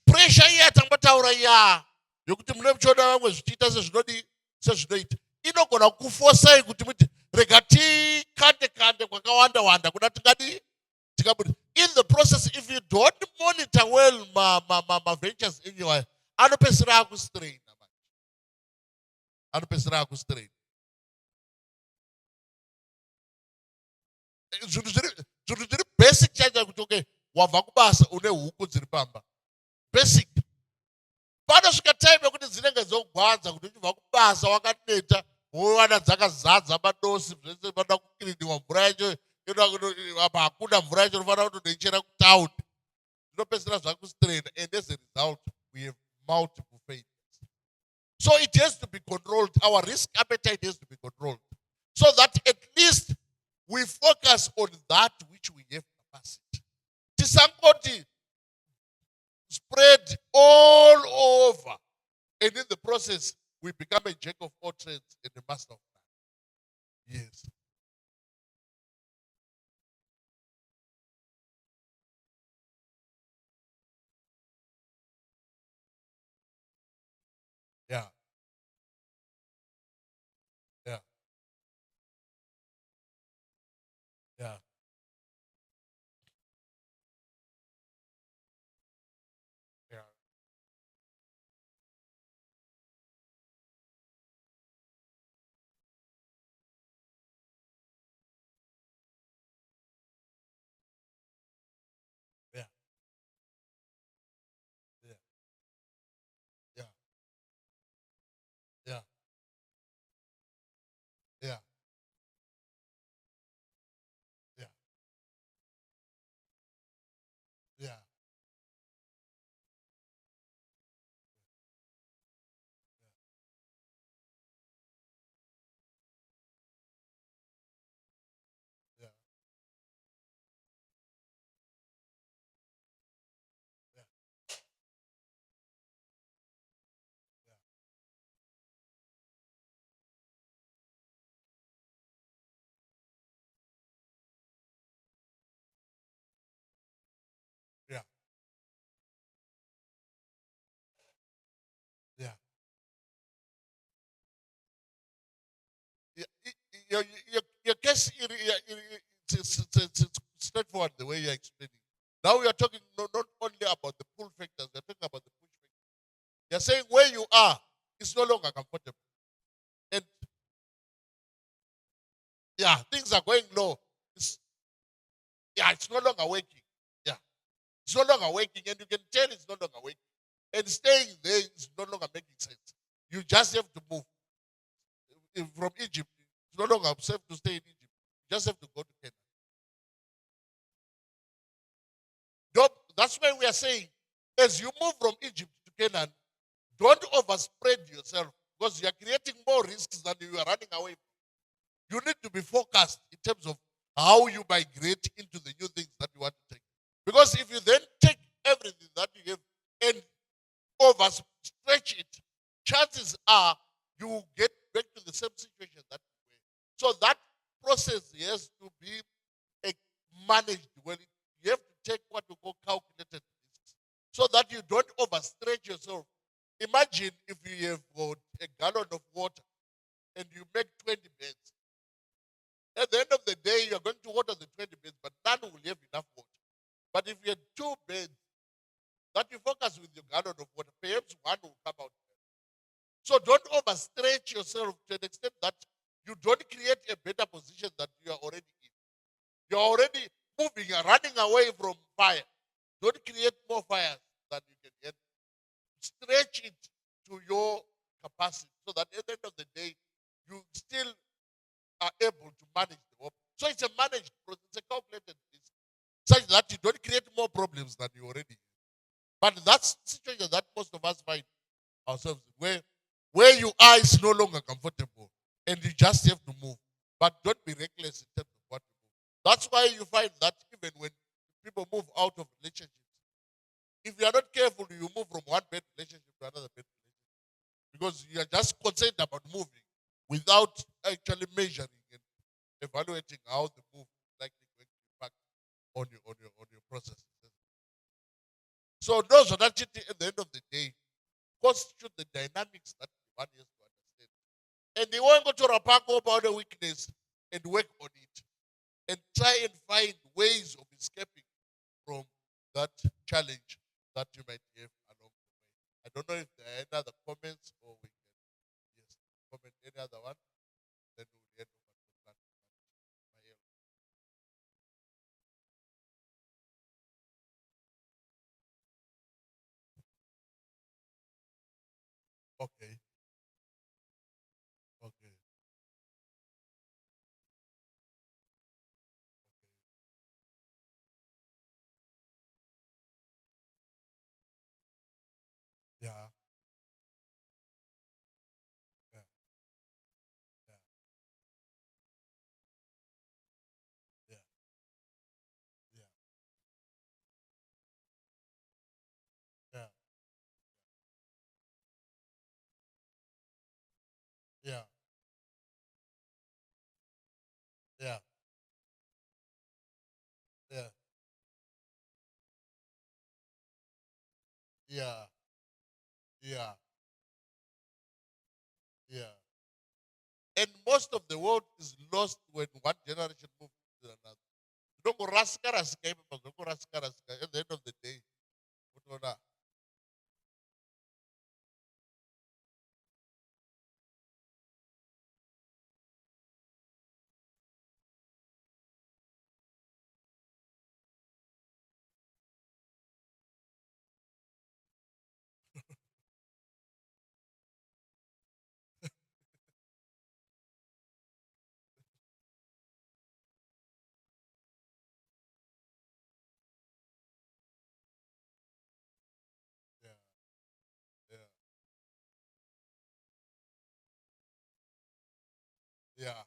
[SPEAKER 2] pressure here tambataura ya yokuti mune mchoda vamwe zvichiita sezvinoita inogona kufosai kuti muti rega tikande kwakawanda wanda kuda tingadi tikabudi. In the process, if you don't monitor well my ventures in your anopesera akustrain. Zvinhu zviri basic charge kuti okay, wabva kubasa une huku dziri pamba. Basic. Panosvika time yekuti dzinenge dzogwadza kuti uchibva kubasa wakaneta, wowana dzakazadza madosi zvese vanoda kukiriniwa mvura yacho apa hakuna mvura yacho unofanira kutonoichera kutaundi. Zvinopedzisira zvakustraina, and as a result we have multiple failures. So it has to be controlled. Our risk appetite has to be controlled. So that at least we focus on that which we have capacity. Tisangoti spread all over. And in the process, we become a jack of all trades and a master of none. Yes. Yeah. Yeah. Yeah. Yeah. Yeah. Yeah. Yeah. Yeah. Yeah. Yeah. Yeah. Yeah. Yeah. Yeah. Yeah. Yeah. Your case, it's straightforward the way you're explaining. Now we are talking not only about the pull factors, we're talking about the push factors. You're saying where you are, it's no longer comfortable. And yeah, things are going low. It's no longer working. Yeah, it's no longer working, and you can tell it's no longer working. And staying there is no longer making sense. You just have to move. From Egypt. It's no longer safe to stay in Egypt. You just have to go to Canaan. That's why we are saying, as you move from Egypt to Canaan, don't overspread yourself because you are creating more risks than you are running away from. You need to be focused in terms of how you migrate into the new things that you want to take. Because if you then take everything that you have and overstretch it, chances are you will get back to the same situation that you were. So that process has to be managed well. You have to take what we call calculated risks so that you don't overstretch yourself. Imagine if you have a gallon of water and you make 20 beds. At the end of the day, you're going to water the 20 beds, but none will have enough water. But if you had 2 beds that you focus with your gallon of water, perhaps one will come out. So don't overstretch yourself to an extent that you don't create a better position that you are already in. You're already moving and running away from fire. Don't create more fires than you can get. Stretch it to your capacity so that at the end of the day, you still are able to manage the work. So it's a managed process, it's a calculated risk, such that you don't create more problems than you already have. But that's the situation that most of us find ourselves in, where you are is no longer comfortable and you just have to move. But don't be reckless in terms of what you move. That's why you find that even when people move out of relationships, if you are not careful, you move from one bad relationship to another bad relationship. Because you are just concerned about moving without actually measuring and evaluating how the move is likely going to impact on your processes. So those are actually at the end of the day constitute the dynamics that one has to understand. And they want to go to Rapako about the weakness and work on it and try and find ways of escaping from that challenge that you might have along the way. I don't know if there are any other comments or we can comment any other one. Then we'll get over to the platform. Okay. Okay. Yeah. Yeah. Yeah. Yeah. Yeah. Yeah. Yeah. Yeah. Yeah. Yeah. Yeah. Yeah. And most of the world is lost when one generation moves to another. No more raska raska, no more raska raska. At the end of the day, what will yeah. Yeah. Yeah.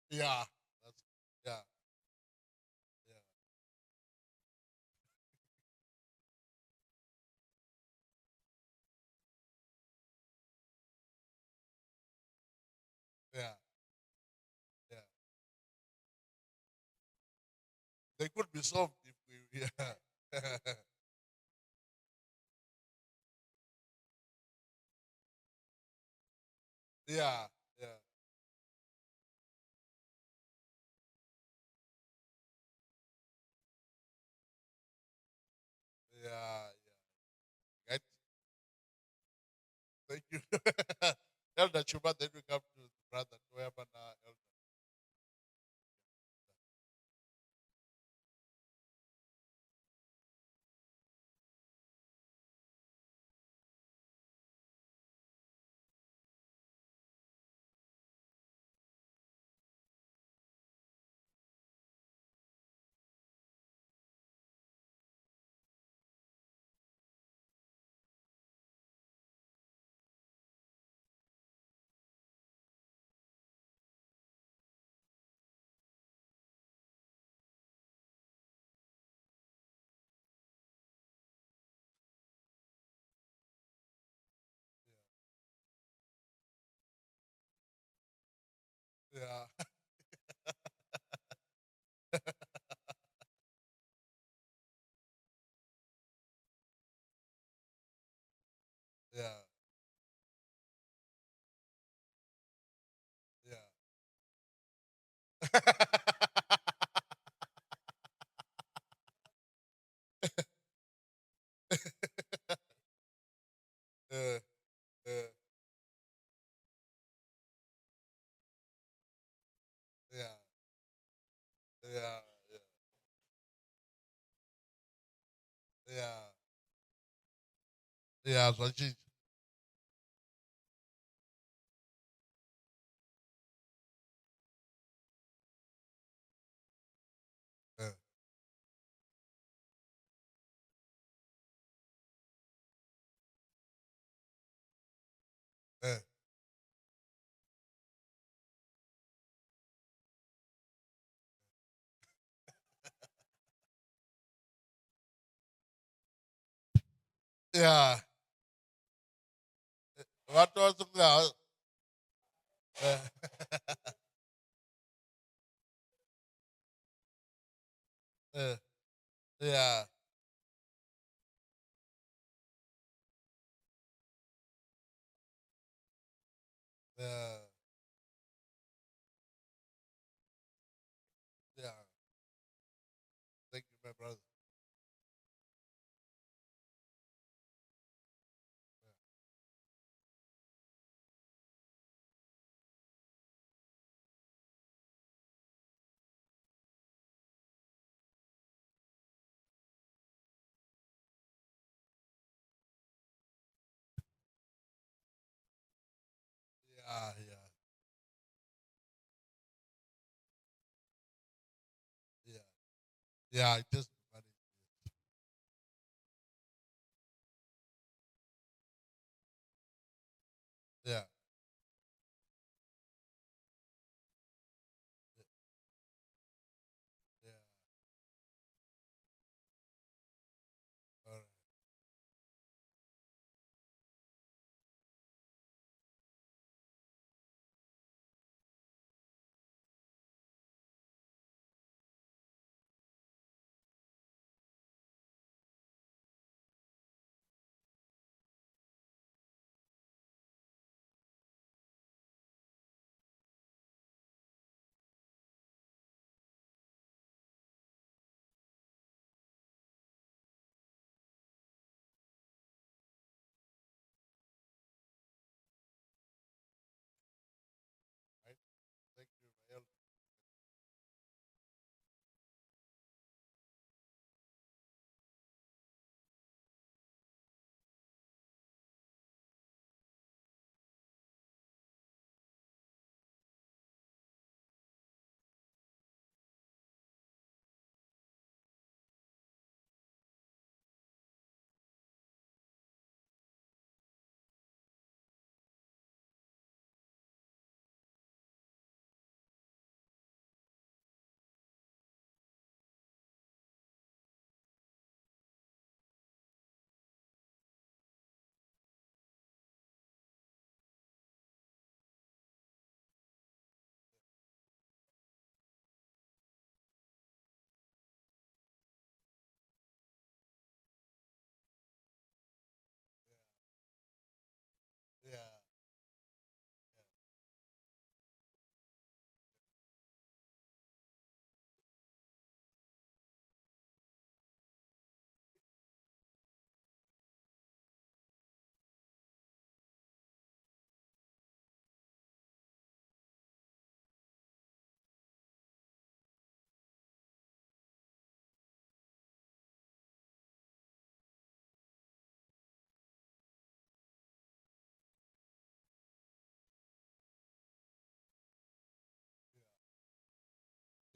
[SPEAKER 2] Yeah. Yeah. That's yeah. Yeah. Yeah. Yeah. They could be solved if we yeah. Yeah. Yeah. Yeah. Yeah. Right? Thank you. Elder Chuba, then we come to Brother Noyamana Elder. Yeah. Yeah. Yeah. Yeah. Yeah. Yeah. Yeah. Yeah. Yeah. So she, yeah. Yeah. Yeah. What was the yeah. Yeah. Yeah. Yeah. Yeah. Thank you, my brother. Yeah, it is managed. Yeah, yeah. All right. Right. Thank you, my elder. Yeah,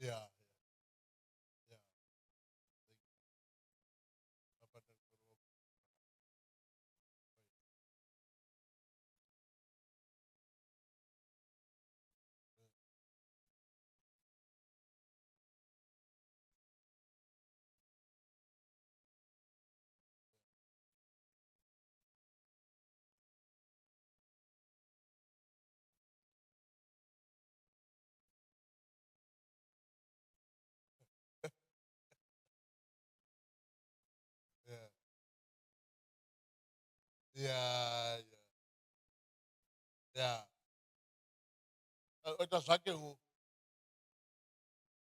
[SPEAKER 2] yeah, yeah, yeah, yeah. Thank you. Kapatid ko ro. Yeah, yeah, yeah, yeah. Ito sa akin,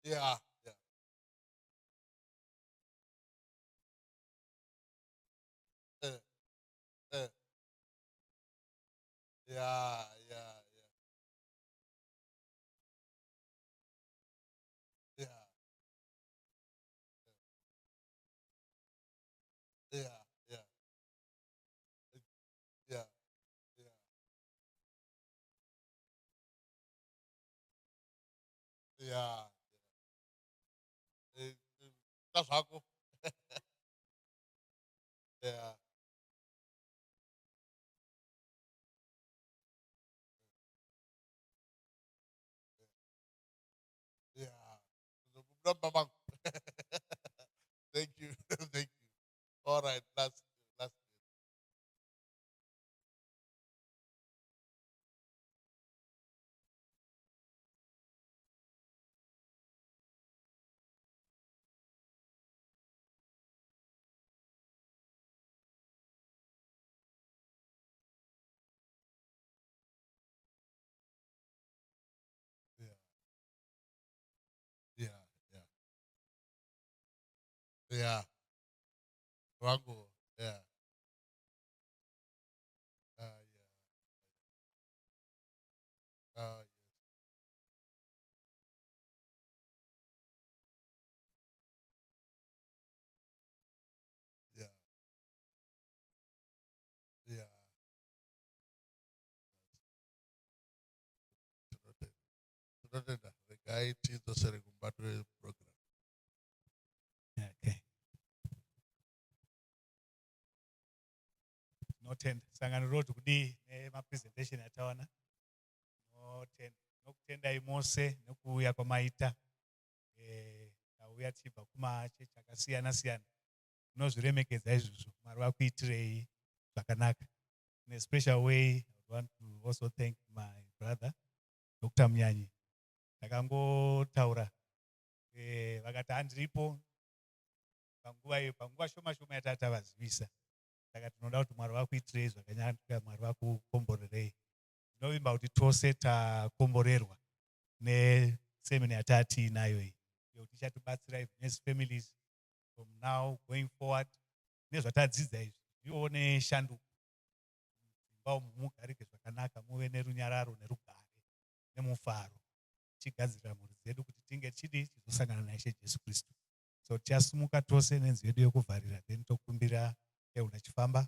[SPEAKER 2] yeah, yeah, eh, eh, yeah, yeah, yeah, yeah, yeah, yeah, yeah, yeah, yeah. Eh, that's ako. Yeah, yeah. No problem, Thank you, thank you. All right, that's yeah, yeah, yeah, yeah. Wango, yeah, yeah, yeah, yeah. Tunatenda regai chizo sere kumbatwe program.
[SPEAKER 1] Tinotenda sangano roti kudii nemapresentation atawana. Tinotendai mose nekuuya kwamaita. Tauya tichibva kumachechi akasiyana siyana. Tinozviremekedza izvozvo. Mwari vakuitirei zvakanaka. In a special way, I want to also thank my brother, Dr. Munyanyi. Takangotaura vakati handiripo panguva shoma shoma yatatavazivisa. Saka tinoda kuti Mwari vakuitirei zvakanyanya, Mwari vakukomborerei. Tinovimba kuti tose takomborerwa nesemina yatatiinayo iyi. Kuti ichatibatsira even as families from now going forward. Nezvatadzidza izvi, zvione shanduko. Mugarike zvakanaka, muve nerunyararo nerugare nemufaro. Tichigadzirira mhuri dzedu kuti tinge tichizosangana naIshe Jesu Kristu. So tichasimuka tose nenzwi yedu yokuvharira, then tokumbira Euna chifamba.